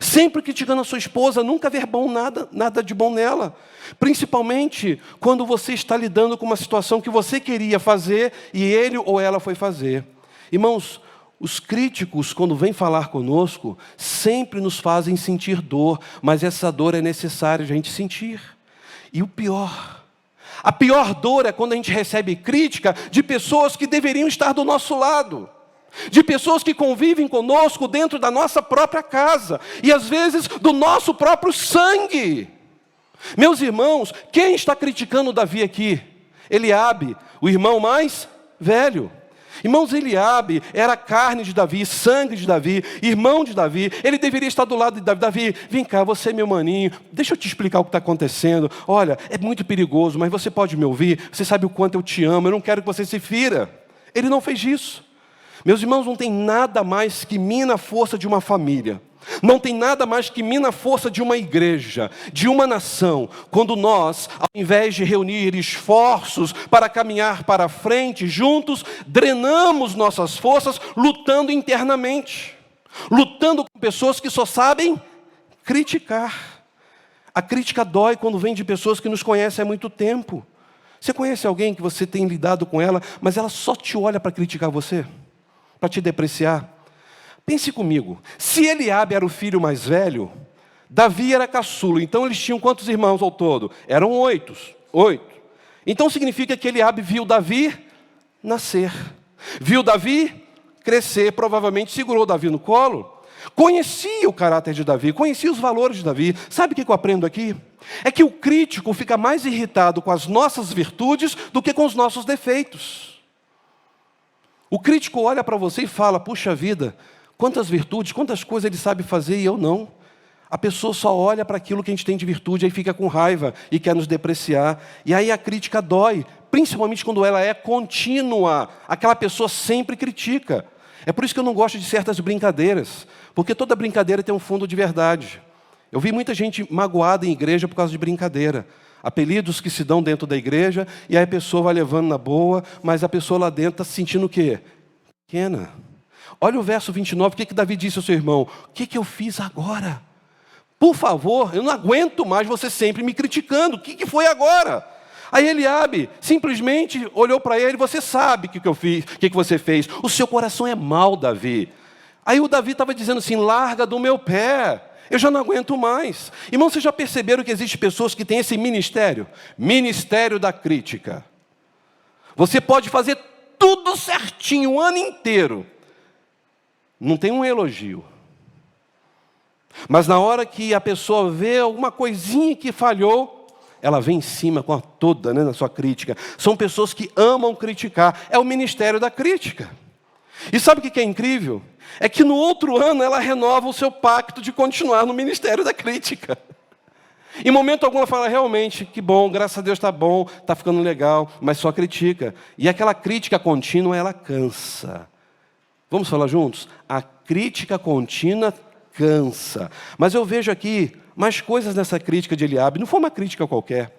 Sempre criticando a sua esposa, nunca vê nada de bom nela. Principalmente quando você está lidando com uma situação que você queria fazer e ele ou ela foi fazer. Irmãos, os críticos, quando vêm falar conosco, sempre nos fazem sentir dor, mas essa dor é necessária a gente sentir. E o pior, a pior dor é quando a gente recebe crítica de pessoas que deveriam estar do nosso lado. De pessoas que convivem conosco dentro da nossa própria casa. E às vezes do nosso próprio sangue. Meus irmãos, quem está criticando Davi aqui? Eliabe, o irmão mais velho. Irmãos, Eliabe era carne de Davi, sangue de Davi, irmão de Davi. Ele deveria estar do lado de Davi. Davi, vem cá, você é meu maninho. Deixa eu te explicar o que está acontecendo. Olha, é muito perigoso, mas você pode me ouvir. Você sabe o quanto eu te amo. Eu não quero que você se fira. Ele não fez isso. Meus irmãos, não tem nada mais que mina a força de uma família. Não tem nada mais que mina a força de uma igreja, de uma nação, quando nós, ao invés de reunir esforços para caminhar para frente juntos, drenamos nossas forças lutando internamente, lutando com pessoas que só sabem criticar. A crítica dói quando vem de pessoas que nos conhecem há muito tempo. Você conhece alguém que você tem lidado com ela, mas ela só te olha para criticar você? Para te depreciar? Pense comigo, se Eliabe era o filho mais velho, Davi era caçula, então eles tinham quantos irmãos ao todo? Eram 8. Então significa que Eliabe viu Davi nascer, viu Davi crescer, provavelmente segurou Davi no colo, conhecia o caráter de Davi, conhecia os valores de Davi. Sabe o que eu aprendo aqui? É que o crítico fica mais irritado com as nossas virtudes do que com os nossos defeitos. O crítico olha para você e fala, puxa vida, quantas virtudes, quantas coisas ele sabe fazer e eu não. A pessoa só olha para aquilo que a gente tem de virtude, aí fica com raiva e quer nos depreciar. E aí a crítica dói, principalmente quando ela é contínua. Aquela pessoa sempre critica. É por isso que eu não gosto de certas brincadeiras, porque toda brincadeira tem um fundo de verdade. Eu vi muita gente magoada em igreja por causa de brincadeira. Apelidos que se dão dentro da igreja, e aí a pessoa vai levando na boa, mas a pessoa lá dentro está se sentindo o quê? Pequena. Olha o verso 29, o que Davi disse ao seu irmão? O que eu fiz agora? Por favor, eu não aguento mais você sempre me criticando. O que foi agora? Aí Eliabe simplesmente olhou para ele, você sabe o que eu fiz, o que você fez. O seu coração é mau, Davi. Aí o Davi estava dizendo assim, larga do meu pé. Eu já não aguento mais. Irmão, vocês já perceberam que existem pessoas que têm esse ministério? Ministério da crítica. Você pode fazer tudo certinho o ano inteiro. Não tem um elogio. Mas na hora que a pessoa vê alguma coisinha que falhou, ela vem em cima com a toda, né, na sua crítica. São pessoas que amam criticar. É o ministério da crítica. E sabe o que é incrível? É que no outro ano ela renova o seu pacto de continuar no ministério da crítica. Em momento algum ela fala, realmente, que bom, graças a Deus está bom, está ficando legal, mas só critica. E aquela crítica contínua, ela cansa. Vamos falar juntos? A crítica contínua cansa. Mas eu vejo aqui mais coisas nessa crítica de Eliabe. Não foi uma crítica qualquer.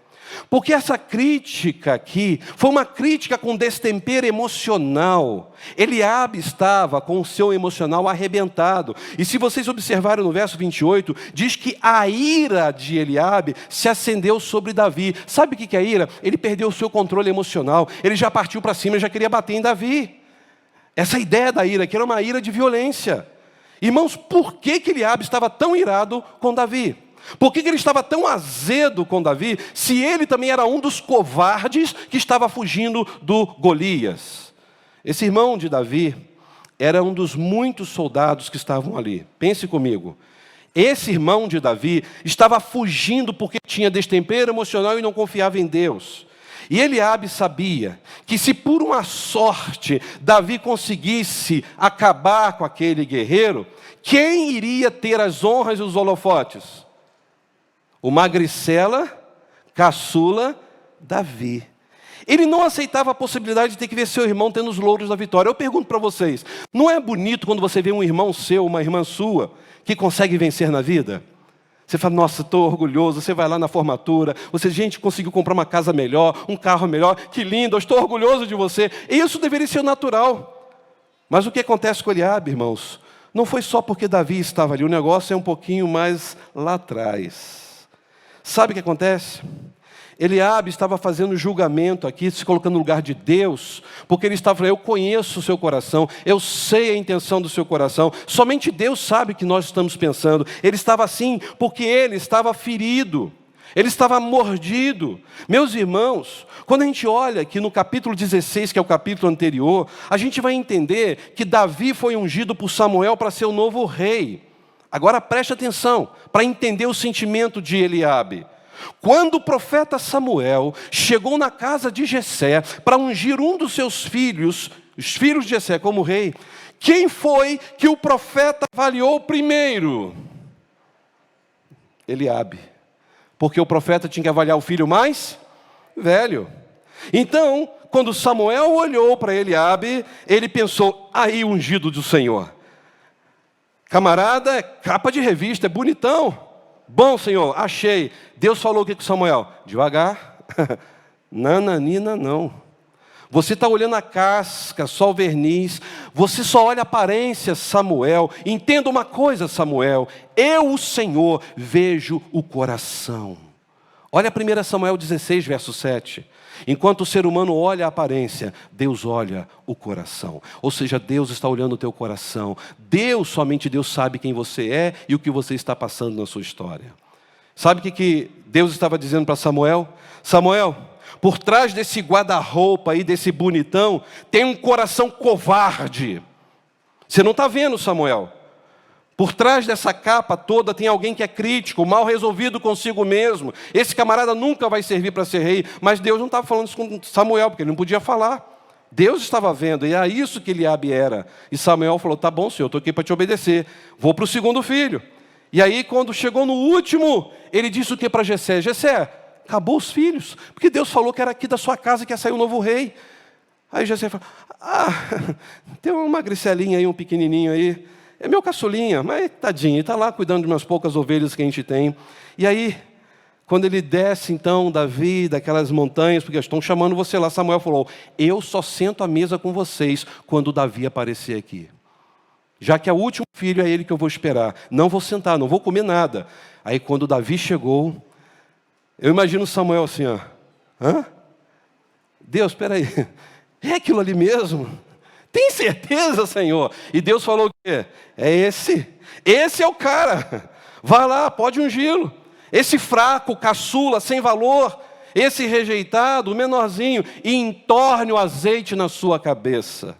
Porque essa crítica aqui foi uma crítica com destempero emocional. Eliabe estava com o seu emocional arrebentado. E se vocês observarem no verso 28, diz que a ira de Eliabe se acendeu sobre Davi. Sabe o que é a ira? Ele perdeu o seu controle emocional. Ele já partiu para cima e já queria bater em Davi. Essa ideia da ira, que era uma ira de violência. Irmãos, por que Eliabe estava tão irado com Davi? Por que ele estava tão azedo com Davi, se ele também era um dos covardes que estava fugindo do Golias? Esse irmão de Davi era um dos muitos soldados que estavam ali. Pense comigo. Esse irmão de Davi estava fugindo porque tinha destempero emocional e não confiava em Deus. E Eliabe sabia que se por uma sorte Davi conseguisse acabar com aquele guerreiro, quem iria ter as honras e os holofotes? O magricela, caçula, Davi. Ele não aceitava a possibilidade de ter que ver seu irmão tendo os louros da vitória. Eu pergunto para vocês, não é bonito quando você vê um irmão seu, uma irmã sua, que consegue vencer na vida? Você fala, nossa, estou orgulhoso. Você vai lá na formatura, você, gente, conseguiu comprar uma casa melhor, um carro melhor, que lindo, eu estou orgulhoso de você. E isso deveria ser natural. Mas o que acontece com Eliabe, irmãos? Não foi só porque Davi estava ali, o negócio é um pouquinho mais lá atrás. Sabe o que acontece? Eliabe estava fazendo julgamento aqui, se colocando no lugar de Deus, porque ele estava falando, eu conheço o seu coração, eu sei a intenção do seu coração, somente Deus sabe o que nós estamos pensando. Ele estava assim porque ele estava ferido, ele estava mordido. Meus irmãos, quando a gente olha aqui no capítulo 16, que é o capítulo anterior, a gente vai entender que Davi foi ungido por Samuel para ser o novo rei. Agora preste atenção, para entender o sentimento de Eliabe. Quando o profeta Samuel chegou na casa de Jessé para ungir um dos seus filhos, os filhos de Jessé como rei, quem foi que o profeta avaliou primeiro? Eliabe. Porque o profeta tinha que avaliar o filho mais velho. Então, quando Samuel olhou para Eliabe, ele pensou, aí o ungido do Senhor. Camarada, é capa de revista, é bonitão. Bom, Senhor, achei. Deus falou o que com Samuel? Devagar. Nananina, não. Você está olhando a casca, só o verniz. Você só olha a aparência, Samuel. Entenda uma coisa, Samuel. Eu, o Senhor, vejo o coração. Olha 1 Samuel 16, verso 7. Enquanto o ser humano olha a aparência, Deus olha o coração. Ou seja, Deus está olhando o teu coração. Somente Deus sabe quem você é e o que você está passando na sua história. Sabe o que Deus estava dizendo para Samuel? Samuel, por trás desse guarda-roupa aí, desse bonitão, tem um coração covarde. Você não está vendo, Samuel? Por trás dessa capa toda tem alguém que é crítico, mal resolvido consigo mesmo. Esse camarada nunca vai servir para ser rei. Mas Deus não estava falando isso com Samuel, porque ele não podia falar. Deus estava vendo, e é isso que Eliabe era. E Samuel falou, tá bom, Senhor, estou aqui para te obedecer. Vou para o segundo filho. E aí, quando chegou no último, ele disse o que para Jessé? Jessé, acabou os filhos. Porque Deus falou que era aqui da sua casa que ia sair um novo rei. Aí Jessé falou, tem uma magricelinha aí, um pequenininho aí. É meu caçulinha, mas tadinho, ele está lá cuidando de umas poucas ovelhas que a gente tem. E aí, quando ele desce, então, Davi, daquelas montanhas, porque estão chamando você lá, Samuel falou, eu só sento à mesa com vocês quando Davi aparecer aqui. Já que é o último filho, é ele que eu vou esperar. Não vou sentar, não vou comer nada. Aí, quando Davi chegou, eu imagino Samuel assim, ó. Hã? Deus, espera aí, é aquilo ali mesmo? Tem certeza, Senhor? E Deus falou o quê? É esse. Esse é o cara. Vai lá, pode ungí-lo. Esse fraco, caçula, sem valor, esse rejeitado, o menorzinho, e entorne o azeite na sua cabeça.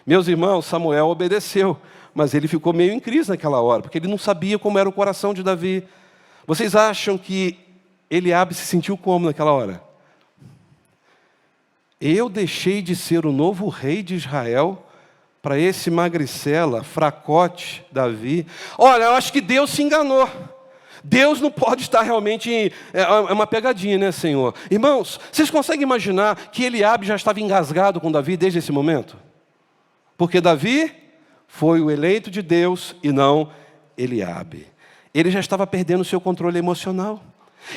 Meus irmãos, Samuel obedeceu, mas ele ficou meio em crise naquela hora, porque ele não sabia como era o coração de Davi. Vocês acham que Eliabe se sentiu como naquela hora? Eu deixei de ser o novo rei de Israel para esse magricela, fracote, Davi. Olha, eu acho que Deus se enganou. Deus não pode estar realmente... É uma pegadinha, né, Senhor? Irmãos, vocês conseguem imaginar que Eliabe já estava engasgado com Davi desde esse momento? Porque Davi foi o eleito de Deus e não Eliabe. Ele já estava perdendo o seu controle emocional.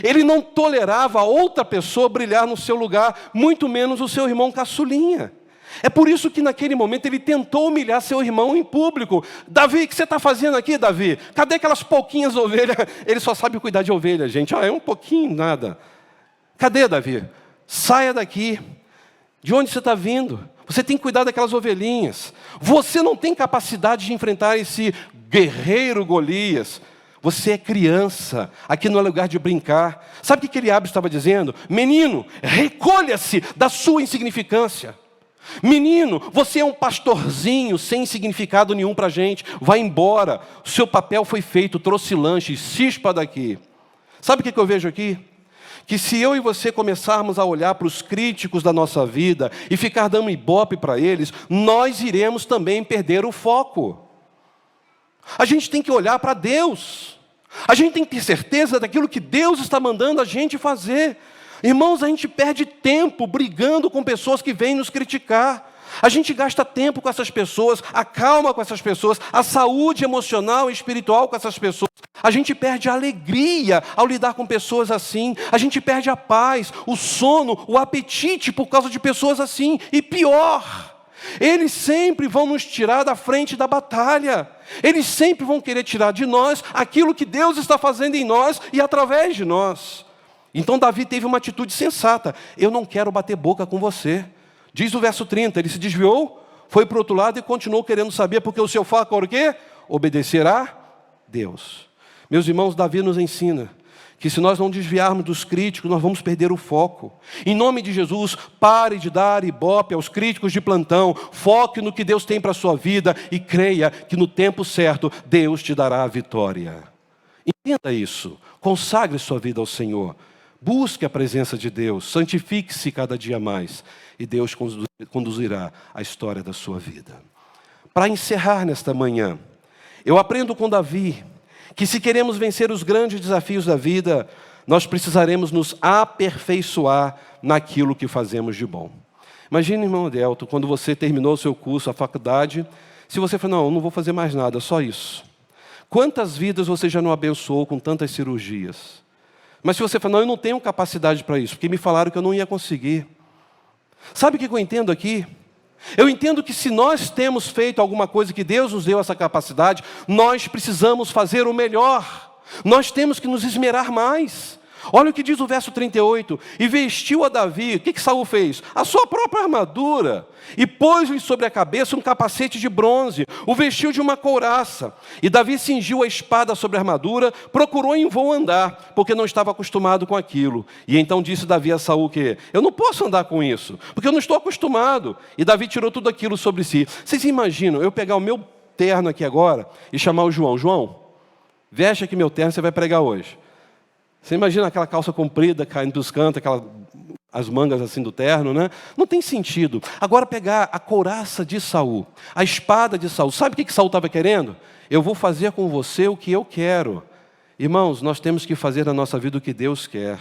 Ele não tolerava outra pessoa brilhar no seu lugar, muito menos o seu irmão caçulinha. É por isso que naquele momento ele tentou humilhar seu irmão em público. Davi, o que você está fazendo aqui, Davi? Cadê aquelas pouquinhas ovelhas? Ele só sabe cuidar de ovelha, gente. É um pouquinho, nada. Cadê, Davi? Saia daqui. De onde você está vindo? Você tem que cuidar daquelas ovelhinhas. Você não tem capacidade de enfrentar esse guerreiro Golias. Você é criança, aqui não é lugar de brincar. Sabe o que Eliabe estava dizendo? Menino, recolha-se da sua insignificância. Menino, você é um pastorzinho sem significado nenhum para a gente. Vai embora, o seu papel foi feito, trouxe lanche, cispa daqui. Sabe o que eu vejo aqui? Que se eu e você começarmos a olhar para os críticos da nossa vida e ficar dando ibope para eles, nós iremos também perder o foco. A gente tem que olhar para Deus. A gente tem que ter certeza daquilo que Deus está mandando a gente fazer. Irmãos, a gente perde tempo brigando com pessoas que vêm nos criticar. A gente gasta tempo com essas pessoas, a calma com essas pessoas, a saúde emocional e espiritual com essas pessoas. A gente perde a alegria ao lidar com pessoas assim. A gente perde a paz, o sono, o apetite por causa de pessoas assim. E pior, eles sempre vão nos tirar da frente da batalha. Eles sempre vão querer tirar de nós aquilo que Deus está fazendo em nós e através de nós. Então Davi teve uma atitude sensata. Eu não quero bater boca com você. Diz o verso 30, ele se desviou, foi para o outro lado e continuou querendo saber, porque o seu foco era o quê? Obedecer a Deus. Meus irmãos, Davi nos ensina que se nós não desviarmos dos críticos, nós vamos perder o foco. Em nome de Jesus, pare de dar ibope aos críticos de plantão, foque no que Deus tem para a sua vida e creia que no tempo certo, Deus te dará a vitória. Entenda isso, consagre sua vida ao Senhor. Busque a presença de Deus, santifique-se cada dia mais e Deus conduzirá a história da sua vida. Para encerrar nesta manhã, eu aprendo com Davi que se queremos vencer os grandes desafios da vida, nós precisaremos nos aperfeiçoar naquilo que fazemos de bom. Imagine, irmão Adelto, quando você terminou o seu curso, a faculdade, se você falou, não vou fazer mais nada, só isso. Quantas vidas você já não abençoou com tantas cirurgias? Mas se você falar, eu não tenho capacidade para isso, porque me falaram que eu não ia conseguir. Sabe o que eu entendo aqui? Eu entendo que se nós temos feito alguma coisa que Deus nos deu essa capacidade, nós precisamos fazer o melhor. Nós temos que nos esmerar mais. Olha o que diz o verso 38. E vestiu a Davi, o que Saul fez? A sua própria armadura. E pôs-lhe sobre a cabeça um capacete de bronze, o vestiu de uma couraça. E Davi cingiu a espada sobre a armadura, procurou em vão andar, porque não estava acostumado com aquilo. E então disse Davi a Saul que eu não posso andar com isso, porque eu não estou acostumado. E Davi tirou tudo aquilo sobre si. Vocês imaginam eu pegar o meu terno aqui agora e chamar o João? João, veste aqui meu terno, você vai pregar hoje. Você imagina aquela calça comprida caindo dos cantos, as mangas assim do terno, né? Não tem sentido. Agora pegar a couraça de Saul, a espada de Saul. Sabe o que Saul estava querendo? Eu vou fazer com você o que eu quero. Irmãos, nós temos que fazer na nossa vida o que Deus quer.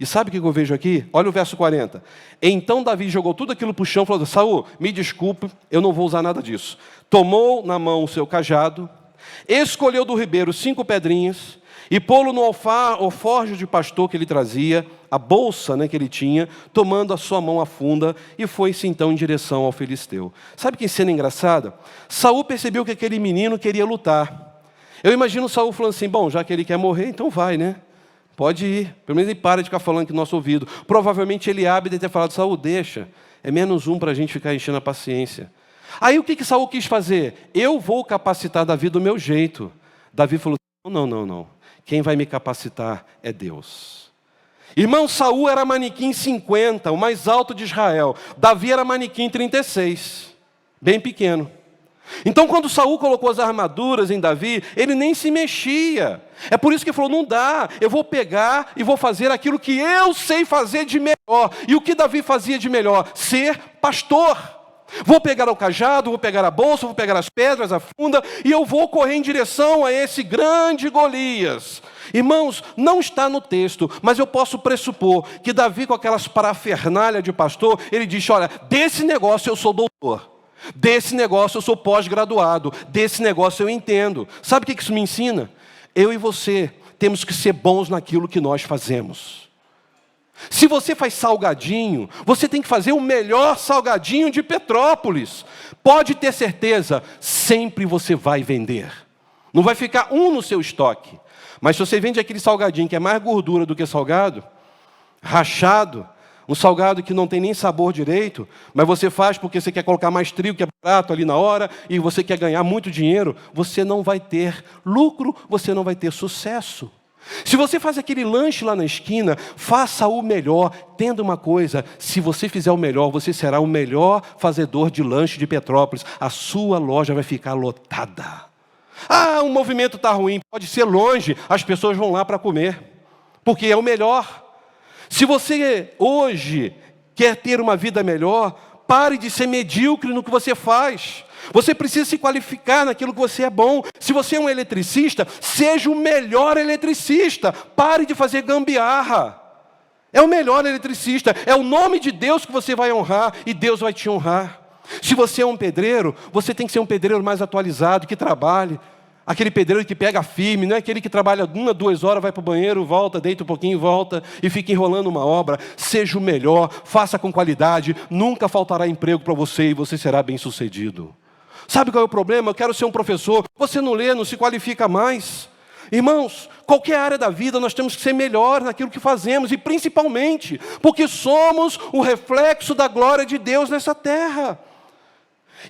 E sabe o que eu vejo aqui? Olha o verso 40. Então Davi jogou tudo aquilo para o chão e falou, Saul, me desculpe, eu não vou usar nada disso. Tomou na mão o seu cajado, escolheu do ribeiro 5 pedrinhas, e pô-lo no alforje de pastor que ele trazia, a bolsa, né, que ele tinha, tomando a sua mão afunda, e foi-se então em direção ao filisteu. Sabe que cena engraçada? Saul percebeu que aquele menino queria lutar. Eu imagino Saul falando assim, bom, já que ele quer morrer, então vai, né? Pode ir. Pelo menos ele para de ficar falando aqui no nosso ouvido. Provavelmente Eliabe deve ter falado, Saul, deixa, é -1 para a gente ficar enchendo a paciência. Aí o que Saul quis fazer? Eu vou capacitar Davi do meu jeito. Davi falou, não. Quem vai me capacitar é Deus. Irmão, Saul era manequim 50, o mais alto de Israel. Davi era manequim 36, bem pequeno. Então, quando Saul colocou as armaduras em Davi, ele nem se mexia. É por isso que ele falou, não dá, eu vou pegar e vou fazer aquilo que eu sei fazer de melhor. E o que Davi fazia de melhor? Ser pastor. Vou pegar o cajado, vou pegar a bolsa, vou pegar as pedras, a funda, e eu vou correr em direção a esse grande Golias. Irmãos, não está no texto, mas eu posso pressupor que Davi, com aquelas parafernália de pastor, ele disse, olha, desse negócio eu sou doutor, desse negócio eu sou pós-graduado, desse negócio eu entendo. Sabe o que isso me ensina? Eu e você temos que ser bons naquilo que nós fazemos. Se você faz salgadinho, você tem que fazer o melhor salgadinho de Petrópolis. Pode ter certeza, sempre você vai vender. Não vai ficar um no seu estoque. Mas se você vende aquele salgadinho que é mais gordura do que salgado, rachado, um salgado que não tem nem sabor direito, mas você faz porque você quer colocar mais trigo, que é barato ali na hora, e você quer ganhar muito dinheiro, você não vai ter lucro, você não vai ter sucesso. Se você faz aquele lanche lá na esquina, faça o melhor. Entenda uma coisa, se você fizer o melhor, você será o melhor fazedor de lanche de Petrópolis. A sua loja vai ficar lotada. Ah, o movimento está ruim, pode ser longe, as pessoas vão lá para comer, porque é o melhor. Se você hoje quer ter uma vida melhor, pare de ser medíocre no que você faz. Você precisa se qualificar naquilo que você é bom. Se você é um eletricista, seja o melhor eletricista. Pare de fazer gambiarra. É o melhor eletricista. É o nome de Deus que você vai honrar e Deus vai te honrar. Se você é um pedreiro, você tem que ser um pedreiro mais atualizado, que trabalhe. Aquele pedreiro que pega firme, não é aquele que trabalha 1 a 2 horas, vai para o banheiro, volta, deita um pouquinho, volta e fica enrolando uma obra. Seja o melhor, faça com qualidade, nunca faltará emprego para você e você será bem-sucedido. Sabe qual é o problema? Eu quero ser um professor. Você não lê, não se qualifica mais. Irmãos, qualquer área da vida nós temos que ser melhor naquilo que fazemos, e principalmente porque somos o reflexo da glória de Deus nessa terra.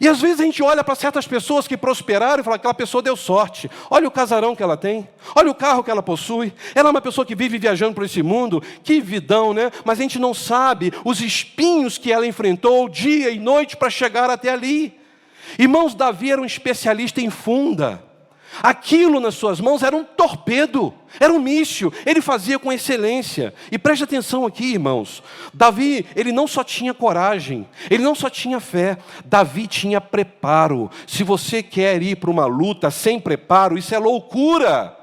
E às vezes a gente olha para certas pessoas que prosperaram e fala, aquela pessoa deu sorte. Olha o casarão que ela tem, olha o carro que ela possui. Ela é uma pessoa que vive viajando por esse mundo, que vidão, né? Mas a gente não sabe os espinhos que ela enfrentou dia e noite para chegar até ali. Irmãos, Davi era um especialista em funda. Aquilo nas suas mãos era um torpedo, era um míssil, ele fazia com excelência. E preste atenção aqui, irmãos, Davi, ele não só tinha coragem, ele não só tinha fé, Davi tinha preparo. Se você quer ir para uma luta sem preparo, isso é loucura.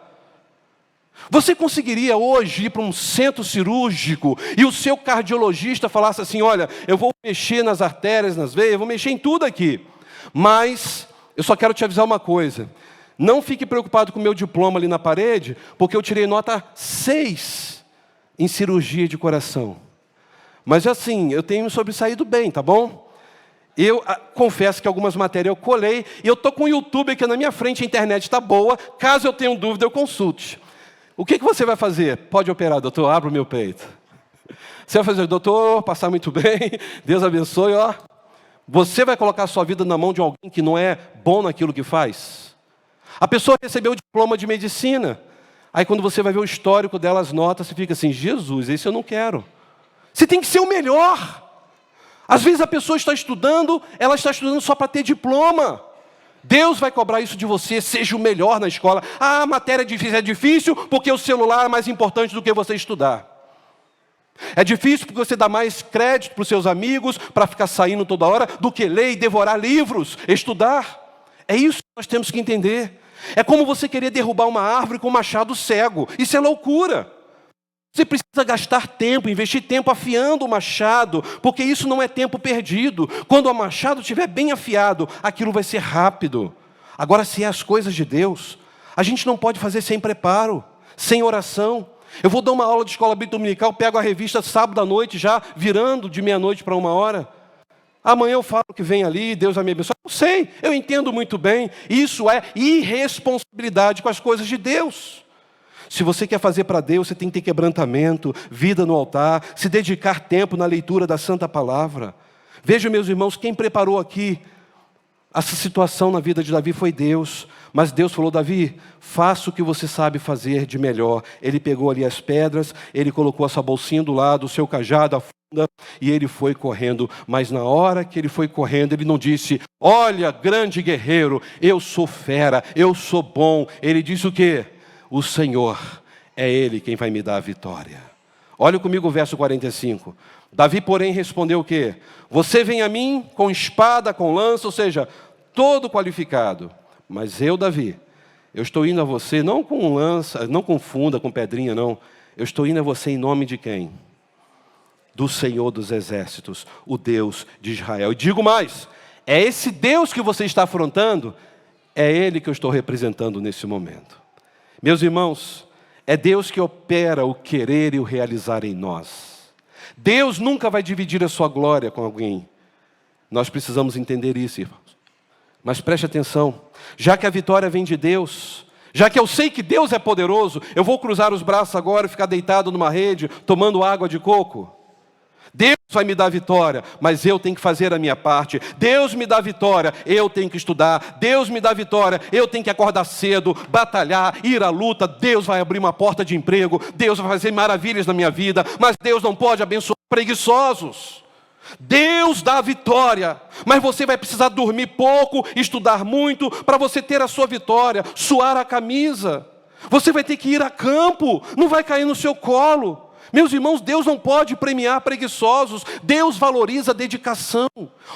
Você conseguiria hoje ir para um centro cirúrgico e o seu cardiologista falasse assim, olha, eu vou mexer nas artérias, nas veias, eu vou mexer em tudo aqui, mas eu só quero te avisar uma coisa, não fique preocupado com o meu diploma ali na parede, porque eu tirei nota 6 em cirurgia de coração. Mas assim, eu tenho me sobressaído bem, tá bom? Eu confesso que algumas matérias eu colei, e eu estou com o YouTube aqui na minha frente, a internet está boa, caso eu tenha dúvida eu consulte. O que você vai fazer? Pode operar, doutor, abra o meu peito. Você vai fazer, doutor, passar muito bem, Deus abençoe, ó. Você vai colocar a sua vida na mão de alguém que não é bom naquilo que faz? A pessoa recebeu o diploma de medicina. Aí quando você vai ver o histórico dela, as notas, você fica assim, Jesus, esse eu não quero. Você tem que ser o melhor. Às vezes a pessoa está estudando, ela está estudando só para ter diploma. Deus vai cobrar isso de você, seja o melhor na escola. Ah, a matéria é difícil porque o celular é mais importante do que você estudar. É difícil porque você dá mais crédito para os seus amigos, para ficar saindo toda hora, do que ler e devorar livros, estudar. É isso que nós temos que entender. É como você querer derrubar uma árvore com um machado cego. Isso é loucura. Você precisa gastar tempo, investir tempo afiando o machado, porque isso não é tempo perdido. Quando o machado estiver bem afiado, aquilo vai ser rápido. Agora, se é as coisas de Deus, a gente não pode fazer sem preparo, sem oração. Eu vou dar uma aula de escola bíblica dominical, pego a revista sábado à noite, já virando de meia-noite para 1h. Amanhã eu falo que vem ali, Deus vai me abençoar. Eu sei, eu entendo muito bem. Isso é irresponsabilidade com as coisas de Deus. Se você quer fazer para Deus, você tem que ter quebrantamento, vida no altar, se dedicar tempo na leitura da Santa Palavra. Vejam, meus irmãos, quem preparou aqui essa situação na vida de Davi foi Deus. Mas Deus falou, Davi, faça o que você sabe fazer de melhor. Ele pegou ali as pedras, ele colocou essa bolsinha do lado, o seu cajado, a funda, e ele foi correndo. Mas na hora que ele foi correndo, ele não disse, olha, grande guerreiro, eu sou fera, eu sou bom. Ele disse o quê? O Senhor é Ele quem vai me dar a vitória. Olha comigo o verso 45. Davi, porém, respondeu o quê? Você vem a mim com espada, com lança, ou seja, todo qualificado. Mas eu, Davi, Eu estou indo a você, não com lança, não confunda com pedrinha, não. Eu estou indo a você em nome de quem? Do Senhor dos Exércitos, o Deus de Israel. E digo mais, é esse Deus que você está afrontando, é Ele que eu estou representando nesse momento. Meus irmãos, é Deus que opera o querer e o realizar em nós. Deus nunca vai dividir a sua glória com alguém. Nós precisamos entender isso, irmãos. Mas preste atenção, já que a vitória vem de Deus, já que eu sei que Deus é poderoso, eu vou cruzar os braços agora e ficar deitado numa rede, tomando água de coco? Deus vai me dar vitória, mas eu tenho que fazer a minha parte. Deus me dá vitória, eu tenho que estudar. Deus me dá vitória, eu tenho que acordar cedo, batalhar, ir à luta. Deus vai abrir uma porta de emprego, Deus vai fazer maravilhas na minha vida, mas Deus não pode abençoar preguiçosos. Deus dá a vitória, mas você vai precisar dormir pouco, estudar muito, para você ter a sua vitória, suar a camisa. Você vai ter que ir a campo, não vai cair no seu colo. Meus irmãos, Deus não pode premiar preguiçosos, Deus valoriza a dedicação.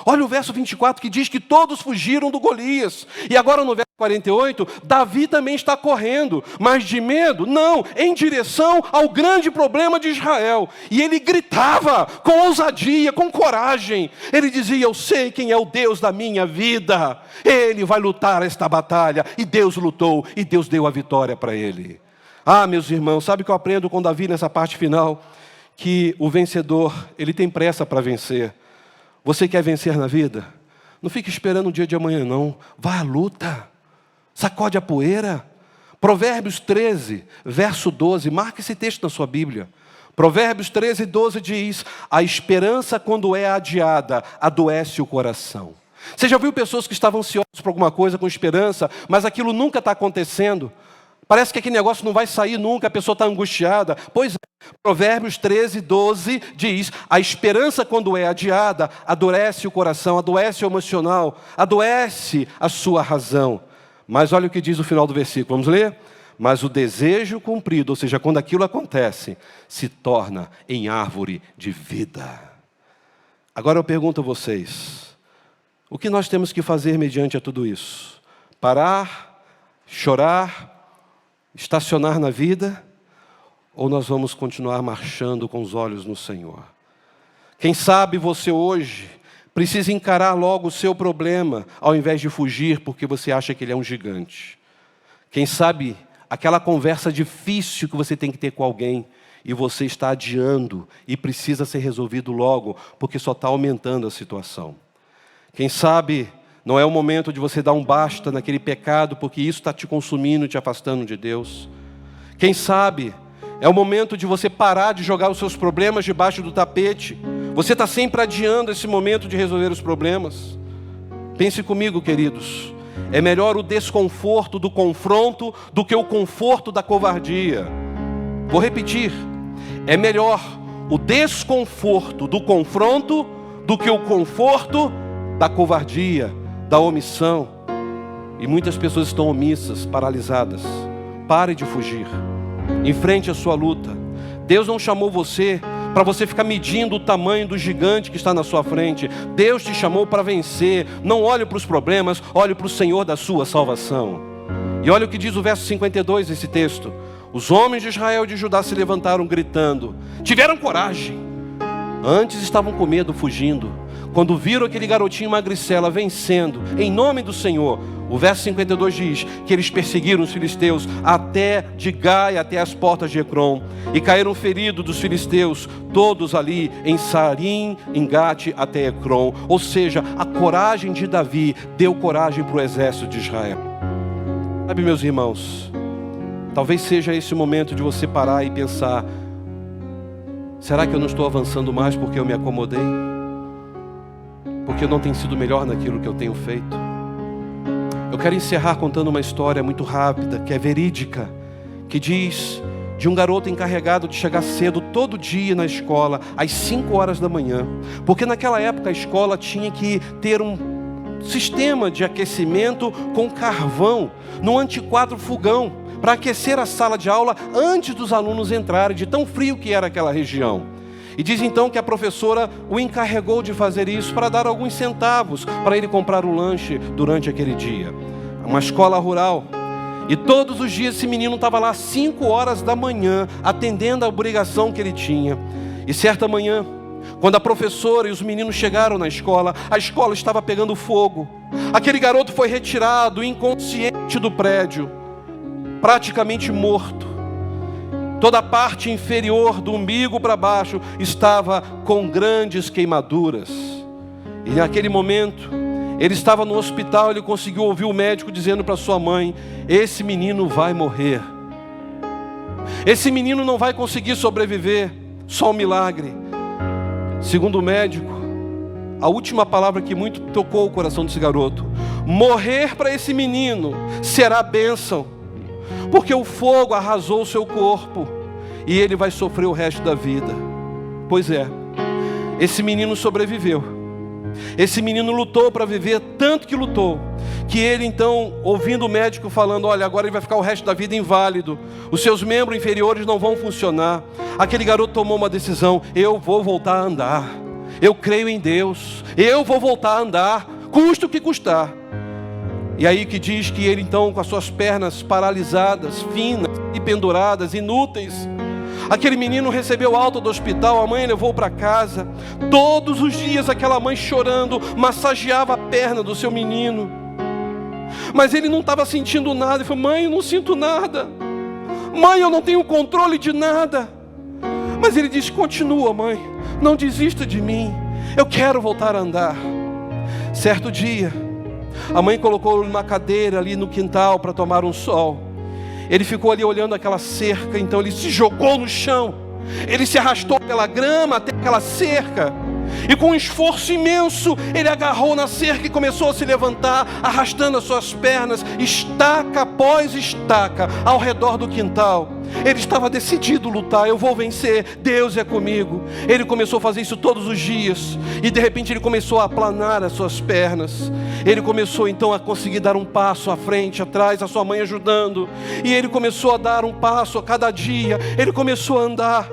Olha o verso 24 que diz que todos fugiram do Golias. E agora no verso 48, Davi também está correndo, mas de medo? Não, em direção ao grande problema de Israel. E ele gritava com ousadia, com coragem. Ele dizia, eu sei quem é o Deus da minha vida. Ele vai lutar esta batalha. E Deus lutou, e Deus deu a vitória para ele. Ah, meus irmãos, sabe o que eu aprendo com Davi nessa parte final? Que o vencedor, ele tem pressa para vencer. Você quer vencer na vida? Não fique esperando o dia de amanhã, não. Vá à luta. Sacode a poeira. Provérbios 13, verso 12. Marque esse texto na sua Bíblia. Provérbios 13, 12 diz, a esperança quando é adiada, adoece o coração. Você já viu pessoas que estavam ansiosas por alguma coisa com esperança, mas aquilo nunca está acontecendo? Parece que aquele negócio não vai sair nunca, a pessoa está angustiada. Pois é, Provérbios 13, 12 diz, a esperança quando é adiada, adoece o coração, adoece o emocional, adoece a sua razão. Mas olha o que diz o final do versículo, vamos ler? Mas o desejo cumprido, ou seja, quando aquilo acontece, se torna em árvore de vida. Agora eu pergunto a vocês, o que nós temos que fazer mediante a tudo isso? Parar, chorar, estacionar na vida, ou nós vamos continuar marchando com os olhos no Senhor? Quem sabe você hoje precisa encarar logo o seu problema, ao invés de fugir porque você acha que ele é um gigante. Quem sabe aquela conversa difícil que você tem que ter com alguém, e você está adiando, e precisa ser resolvido logo, porque só está aumentando a situação. Quem sabe não é o momento de você dar um basta naquele pecado, porque isso está te consumindo, te afastando de Deus. Quem sabe é o momento de você parar de jogar os seus problemas debaixo do tapete. Você está sempre adiando esse momento de resolver os problemas. Pense comigo, queridos. É melhor o desconforto do confronto do que o conforto da covardia. Vou repetir. É melhor o desconforto do confronto do que o conforto da covardia, da omissão. E muitas pessoas estão omissas, paralisadas. Pare de fugir. Enfrente a sua luta. Deus não chamou você para você ficar medindo o tamanho do gigante que está na sua frente. Deus te chamou para vencer. Não olhe para os problemas, olhe para o Senhor da sua salvação. E olha o que diz o verso 52 desse texto. Os homens de Israel e de Judá se levantaram gritando. Tiveram coragem. Antes estavam com medo, fugindo. Quando viram aquele garotinho magricela vencendo, em nome do Senhor, o verso 52 diz que eles perseguiram os filisteus até de Gai, até as portas de Ecrom, e caíram feridos dos filisteus, todos ali em Sarim, em Gate, até Ecrom. Ou seja, a coragem de Davi deu coragem para o exército de Israel. Sabe, meus irmãos, talvez seja esse o momento de você parar e pensar, será que eu não estou avançando mais porque eu me acomodei? Porque eu não tenho sido melhor naquilo que eu tenho feito? Eu quero encerrar contando uma história muito rápida, que é verídica, que diz de um garoto encarregado de chegar cedo todo dia na escola, às 5 horas da manhã. Porque naquela época a escola tinha que ter um sistema de aquecimento com carvão, no antiquado fogão, para aquecer a sala de aula antes dos alunos entrarem, de tão frio que era aquela região. E diz então que a professora o encarregou de fazer isso para dar alguns centavos para ele comprar o lanche durante aquele dia. Uma escola rural. E todos os dias esse menino estava lá às 5 horas da manhã, atendendo a obrigação que ele tinha. E certa manhã, quando a professora e os meninos chegaram na escola, a escola estava pegando fogo. Aquele garoto foi retirado, inconsciente do prédio, praticamente morto. Toda a parte inferior do umbigo para baixo estava com grandes queimaduras. E naquele momento, ele estava no hospital, ele conseguiu ouvir o médico dizendo para sua mãe: esse menino vai morrer. Esse menino não vai conseguir sobreviver, só um milagre. Segundo o médico, a última palavra que muito tocou o coração desse garoto: morrer para esse menino será bênção, porque o fogo arrasou o seu corpo e ele vai sofrer o resto da vida. Pois é, esse menino sobreviveu. Esse menino lutou para viver, tanto que lutou, que ele então, ouvindo o médico falando: olha, agora ele vai ficar o resto da vida inválido, os seus membros inferiores não vão funcionar. Aquele garoto tomou uma decisão: eu vou voltar a andar, eu creio em Deus, eu vou voltar a andar, custa o que custar. E aí que diz que ele então, com as suas pernas paralisadas, finas e penduradas, inúteis, aquele menino recebeu alta do hospital, a mãe levou para casa. Todos os dias aquela mãe chorando, massageava a perna do seu menino. Mas ele não estava sentindo nada. Ele falou: mãe, eu não sinto nada. Mãe, eu não tenho controle de nada. Mas ele disse: continua, mãe, não desista de mim, eu quero voltar a andar. Certo dia, a mãe colocou ele numa cadeira ali no quintal para tomar um sol. Ele ficou ali olhando aquela cerca, então ele se jogou no chão. Ele se arrastou pela grama até aquela cerca. E com um esforço imenso, ele agarrou na cerca e começou a se levantar, arrastando as suas pernas, estaca após estaca, ao redor do quintal. Ele estava decidido a lutar: eu vou vencer, Deus é comigo. Ele começou a fazer isso todos os dias. E de repente ele começou a aplanar as suas pernas. Ele começou então a conseguir dar um passo à frente, atrás, a sua mãe ajudando. E ele começou a dar um passo a cada dia. Ele começou a andar.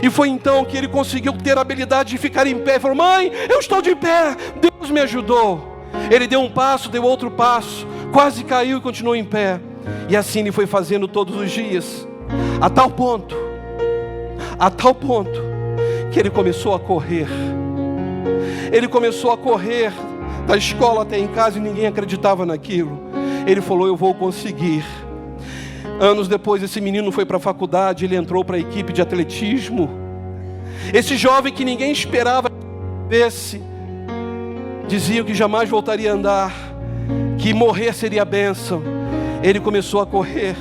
E foi então que ele conseguiu ter a habilidade de ficar em pé. Ele falou: mãe, eu estou de pé, Deus me ajudou. Ele deu um passo, deu outro passo, quase caiu e continuou em pé. E assim ele foi fazendo todos os dias, a tal ponto que ele começou a correr. Ele começou a correr da escola até em casa e ninguém acreditava naquilo. Ele falou: eu vou conseguir. Anos depois, esse menino foi para a faculdade, ele entrou para a equipe de atletismo. Esse jovem que ninguém esperava visse, diziam que jamais voltaria a andar, que morrer seria bênção. Ele começou a correr,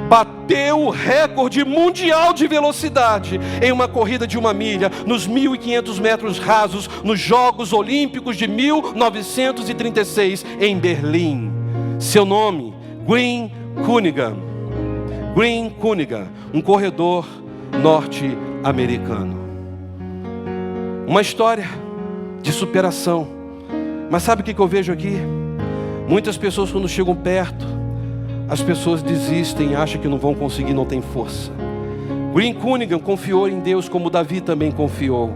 bateu o recorde mundial de velocidade em uma corrida de 1 milha, nos 1.500 metros rasos, nos Jogos Olímpicos de 1936, em Berlim. Seu nome: Green Cunningham. Green Cunningham, um corredor norte-americano. Uma história de superação. Mas sabe o que eu vejo aqui? Muitas pessoas, quando chegam perto, as pessoas desistem, acham que não vão conseguir, não tem força. Green Cunningham confiou em Deus, como Davi também confiou.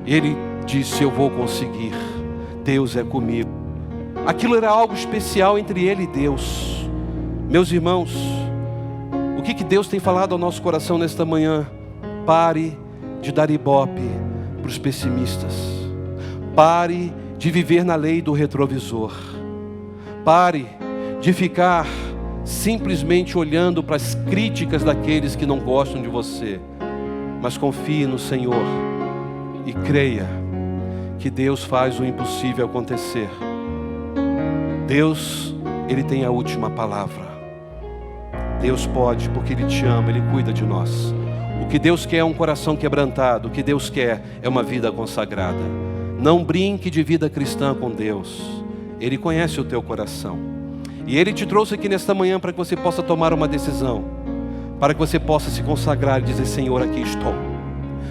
Ele disse: eu vou conseguir, Deus é comigo. Aquilo era algo especial entre ele e Deus. Meus irmãos, o que Deus tem falado ao nosso coração nesta manhã? Pare de dar ibope para os pessimistas. Pare de viver na lei do retrovisor. Pare de ficar simplesmente olhando para as críticas daqueles que não gostam de você. Mas confie no Senhor e creia que Deus faz o impossível acontecer. Deus, Ele tem a última palavra. Deus pode, porque Ele te ama, Ele cuida de nós. O que Deus quer é um coração quebrantado. O que Deus quer é uma vida consagrada. Não brinque de vida cristã com Deus. Ele conhece o teu coração. E Ele te trouxe aqui nesta manhã para que você possa tomar uma decisão, para que você possa se consagrar e dizer: Senhor, aqui estou,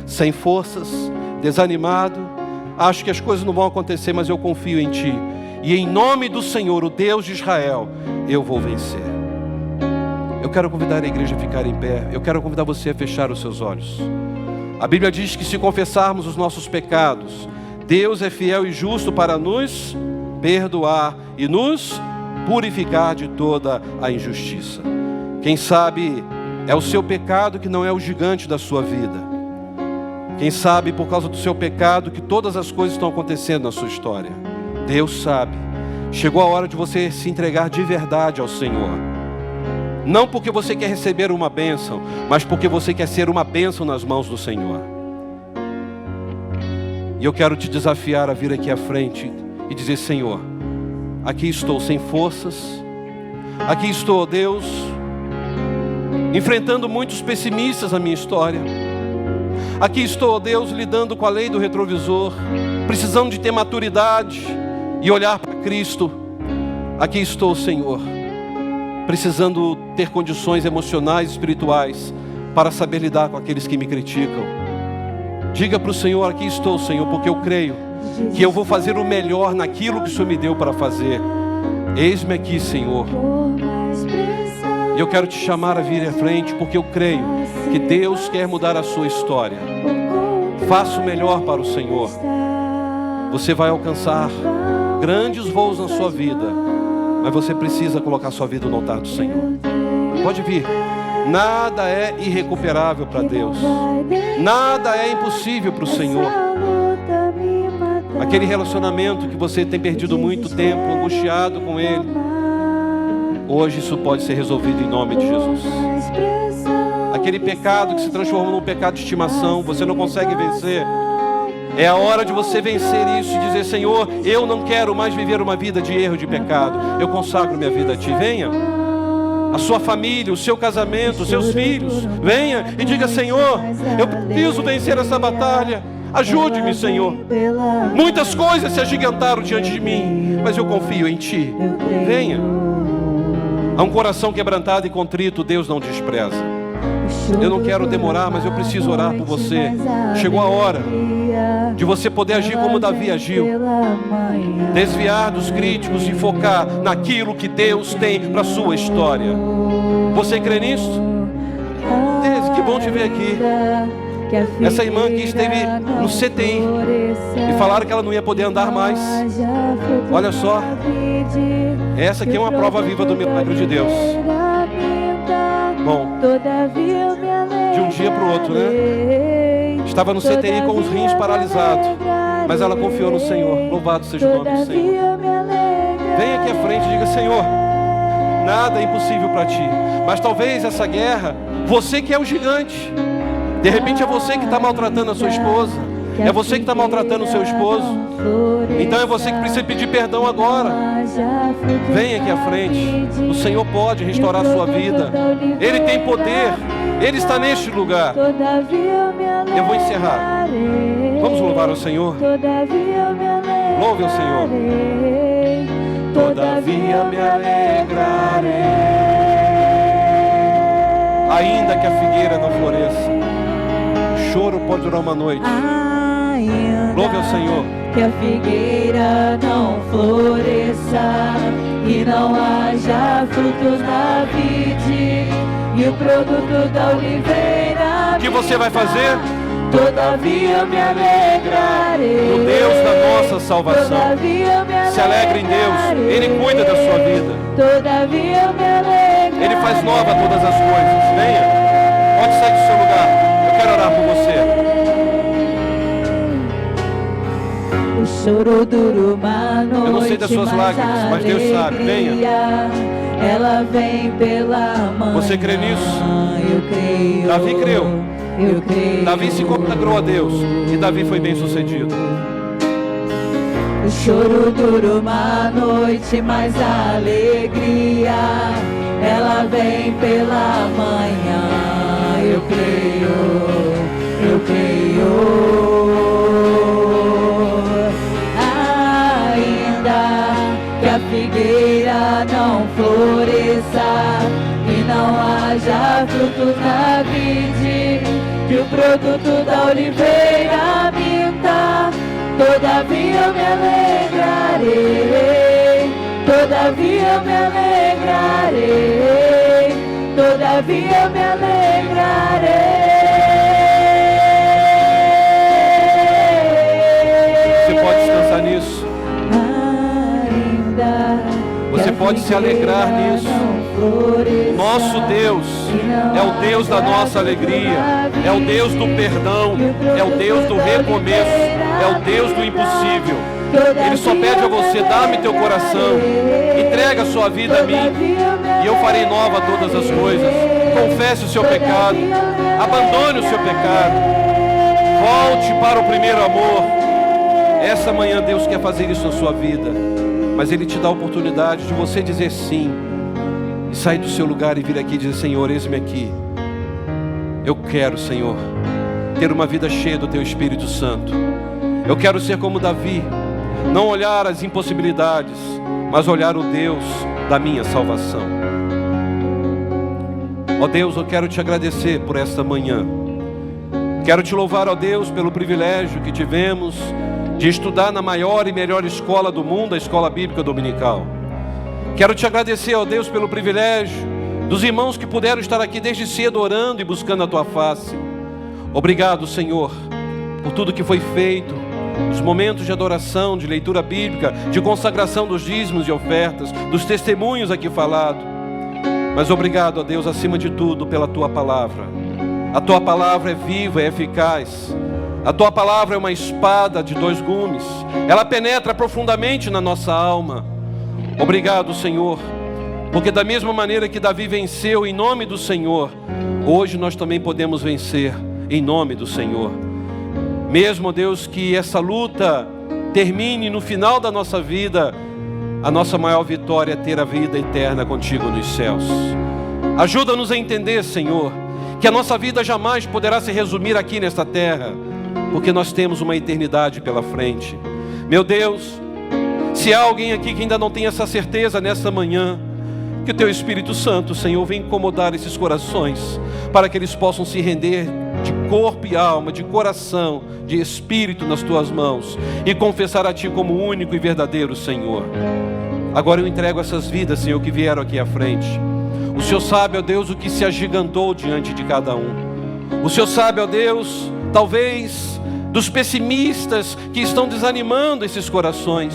sem forças, desanimado, acho que as coisas não vão acontecer, mas eu confio em Ti. E em nome do Senhor, o Deus de Israel, eu vou vencer. Eu quero convidar a igreja a ficar em pé. Eu quero convidar você a fechar os seus olhos. A Bíblia diz que se confessarmos os nossos pecados, Deus é fiel e justo para nos perdoar e nos purificar de toda a injustiça. Quem sabe é o seu pecado que não é o gigante da sua vida. Quem sabe por causa do seu pecado que todas as coisas estão acontecendo na sua história. Deus sabe. Chegou a hora de você se entregar de verdade ao Senhor. Não porque você quer receber uma bênção, mas porque você quer ser uma bênção nas mãos do Senhor. E eu quero te desafiar a vir aqui à frente e dizer: Senhor, aqui estou sem forças. Aqui estou, Deus, enfrentando muitos pessimistas na minha história. Aqui estou, Deus, lidando com a lei do retrovisor, precisando de ter maturidade e olhar para Cristo. Aqui estou, Senhor, precisando ter condições emocionais e espirituais para saber lidar com aqueles que me criticam. Diga para o Senhor: aqui estou, Senhor, porque eu creio que eu vou fazer o melhor naquilo que o Senhor me deu para fazer. Eis-me aqui, Senhor. E eu quero te chamar a vir à frente, porque eu creio que Deus quer mudar a sua história. Faça o melhor para o Senhor. Você vai alcançar grandes voos na sua vida, mas você precisa colocar sua vida no altar do Senhor. Pode vir. Nada é irrecuperável para Deus. Nada é impossível para o Senhor. Aquele relacionamento que você tem perdido muito tempo, angustiado com ele, hoje isso pode ser resolvido em nome de Jesus. Aquele pecado que se transformou num pecado de estimação, você não consegue vencer. É a hora de você vencer isso e dizer: Senhor, eu não quero mais viver uma vida de erro, de pecado. Eu consagro minha vida a Ti. Venha. A sua família, o seu casamento, os seus filhos. Venha e diga: Senhor, eu preciso vencer essa batalha. Ajude-me, Senhor. Muitas coisas se agigantaram diante de mim, mas eu confio em Ti. Venha. Há um coração quebrantado e contrito, Deus não despreza. Eu não quero demorar, mas eu preciso orar por você. Chegou a hora de você poder agir como Davi agiu. Desviar dos críticos e focar naquilo que Deus tem para a sua história. Você crê nisso? Que bom te ver aqui. Essa irmã que esteve no CTI e falaram que ela não ia poder andar mais. Olha só, essa aqui é uma prova viva do milagre de Deus. Bom, de um dia para o outro, né? Estava no CTI com os rins paralisados, mas ela confiou no Senhor. Louvado seja o nome do Senhor. Vem aqui à frente e diga: Senhor, nada é impossível para Ti. Mas talvez essa guerra, você que é o gigante. De repente é você que está maltratando a sua esposa. É você que está maltratando o seu esposo. Então é você que precisa pedir perdão agora. Venha aqui à frente. O Senhor pode restaurar a sua vida. Ele tem poder. Ele está neste lugar. Eu vou encerrar. Vamos louvar ao Senhor. Louve ao Senhor. Todavia me alegrarei, ainda que a figueira não floresça. O choro pode durar uma noite. Louve ao Senhor. Que a figueira não floresça e não haja frutos na vide e o produto da oliveira. O que você vai fazer? Todavia me alegrarei. O Deus da nossa salvação. Se alegre em Deus. Ele cuida da sua vida. Todavia me alegrarei. Ele faz nova todas as coisas. Venha. Pode sair do seu lugar. Eu quero orar por você. O choro dura uma noite. Eu não sei das suas lágrimas, mas Deus sabe. Venha. Ela vem pela manhã. Você crê nisso? Eu creio. Davi creu. Eu creio. Davi se consagrou a Deus e Davi foi bem sucedido. O choro dura uma noite, mas a alegria ela vem pela manhã. Eu creio, eu creio. Ainda que a figueira não floresça e não haja frutos na vide, que o produto da oliveira minta, todavia eu me alegrarei, todavia eu me alegrarei, todavia eu me alegrarei. Você pode descansar nisso. Ainda Você pode pode se alegrar nisso. Nosso Deus é o Deus da nossa alegria, é o Deus do perdão, é o Deus do recomeço, é o Deus do impossível. Ele só pede a você: dá-me teu coração, entrega a sua vida a mim, e eu farei nova todas as coisas. Confesse o seu pecado, abandone o seu pecado, volte para o primeiro amor. Essa manhã Deus quer fazer isso na sua vida, mas Ele te dá a oportunidade de você dizer sim, e sair do seu lugar e vir aqui e dizer: Senhor, eis-me aqui. Eu quero, Senhor, ter uma vida cheia do Teu Espírito Santo. Eu quero ser como Davi, não olhar as impossibilidades, mas olhar o Deus da minha salvação. Ó Deus, eu quero te agradecer por esta manhã. Quero te louvar, ó Deus, pelo privilégio que tivemos de estudar na maior e melhor escola do mundo, a Escola Bíblica Dominical. Quero te agradecer, ó Deus, pelo privilégio dos irmãos que puderam estar aqui desde cedo orando e buscando a Tua face. Obrigado, Senhor, por tudo que foi feito, os momentos de adoração, de leitura bíblica, de consagração dos dízimos e ofertas, dos testemunhos aqui falados. Mas obrigado, ó Deus, acima de tudo, pela Tua palavra. A Tua palavra é viva, é eficaz. A Tua palavra é uma espada de 2 gumes. Ela penetra profundamente na nossa alma. Obrigado, Senhor, porque da mesma maneira que Davi venceu em nome do Senhor, hoje nós também podemos vencer em nome do Senhor. Mesmo, Deus, que essa luta termine no final da nossa vida, a nossa maior vitória é ter a vida eterna contigo nos céus. Ajuda-nos a entender, Senhor, que a nossa vida jamais poderá se resumir aqui nesta terra, porque nós temos uma eternidade pela frente. Meu Deus, se há alguém aqui que ainda não tem essa certeza nessa manhã, que o Teu Espírito Santo, Senhor, venha incomodar esses corações, para que eles possam se render de corpo e alma, de coração, de espírito nas Tuas mãos, e confessar a Ti como único e verdadeiro Senhor. Agora eu entrego essas vidas, Senhor, que vieram aqui à frente. O Senhor sabe, ó Deus, o que se agigantou diante de cada um. O Senhor sabe, ó Deus, talvez dos pessimistas que estão desanimando esses corações.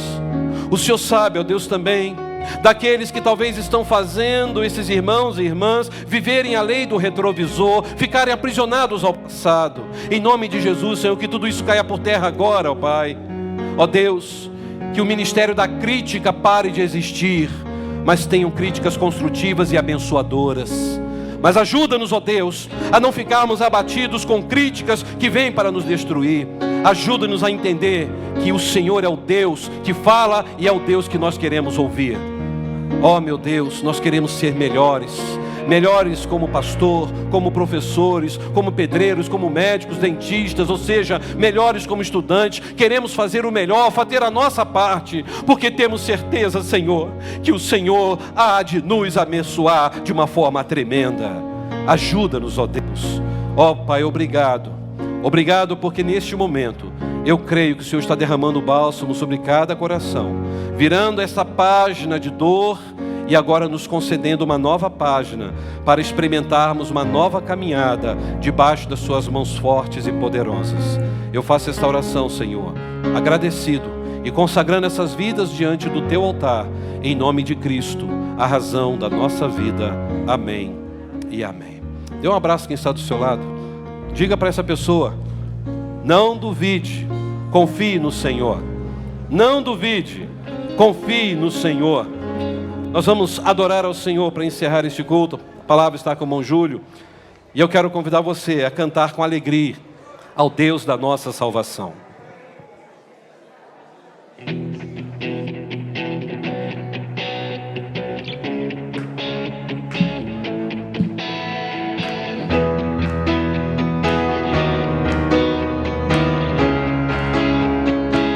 O Senhor sabe, ó Deus, também daqueles que talvez estão fazendo esses irmãos e irmãs viverem a lei do retrovisor, ficarem aprisionados ao passado. Em nome de Jesus, Senhor, que tudo isso caia por terra agora, ó Pai. Ó Deus, que o ministério da crítica pare de existir, mas tenham críticas construtivas e abençoadoras. Mas ajuda-nos, ó Deus, a não ficarmos abatidos com críticas que vêm para nos destruir. Ajuda-nos a entender que o Senhor é o Deus que fala e é o Deus que nós queremos ouvir. Ó meu Deus, nós queremos ser melhores. Melhores como pastor, como professores, como pedreiros, como médicos, dentistas, ou seja, melhores como estudantes. Queremos fazer o melhor, fazer a nossa parte, porque temos certeza, Senhor, que o Senhor há de nos abençoar de uma forma tremenda. Ajuda-nos, ó Deus. Ó Pai, obrigado. Obrigado porque neste momento eu creio que o Senhor está derramando bálsamo sobre cada coração, virando essa página de dor e agora nos concedendo uma nova página para experimentarmos uma nova caminhada debaixo das Suas mãos fortes e poderosas. Eu faço esta oração, Senhor, agradecido e consagrando essas vidas diante do Teu altar, em nome de Cristo, a razão da nossa vida. Amém e amém. Dê um abraço quem está do seu lado. Diga para essa pessoa: não duvide, confie no Senhor. Não duvide, confie no Senhor. Nós vamos adorar ao Senhor para encerrar este culto. A palavra está com o irmão Júlio. E eu quero convidar você a cantar com alegria ao Deus da nossa salvação.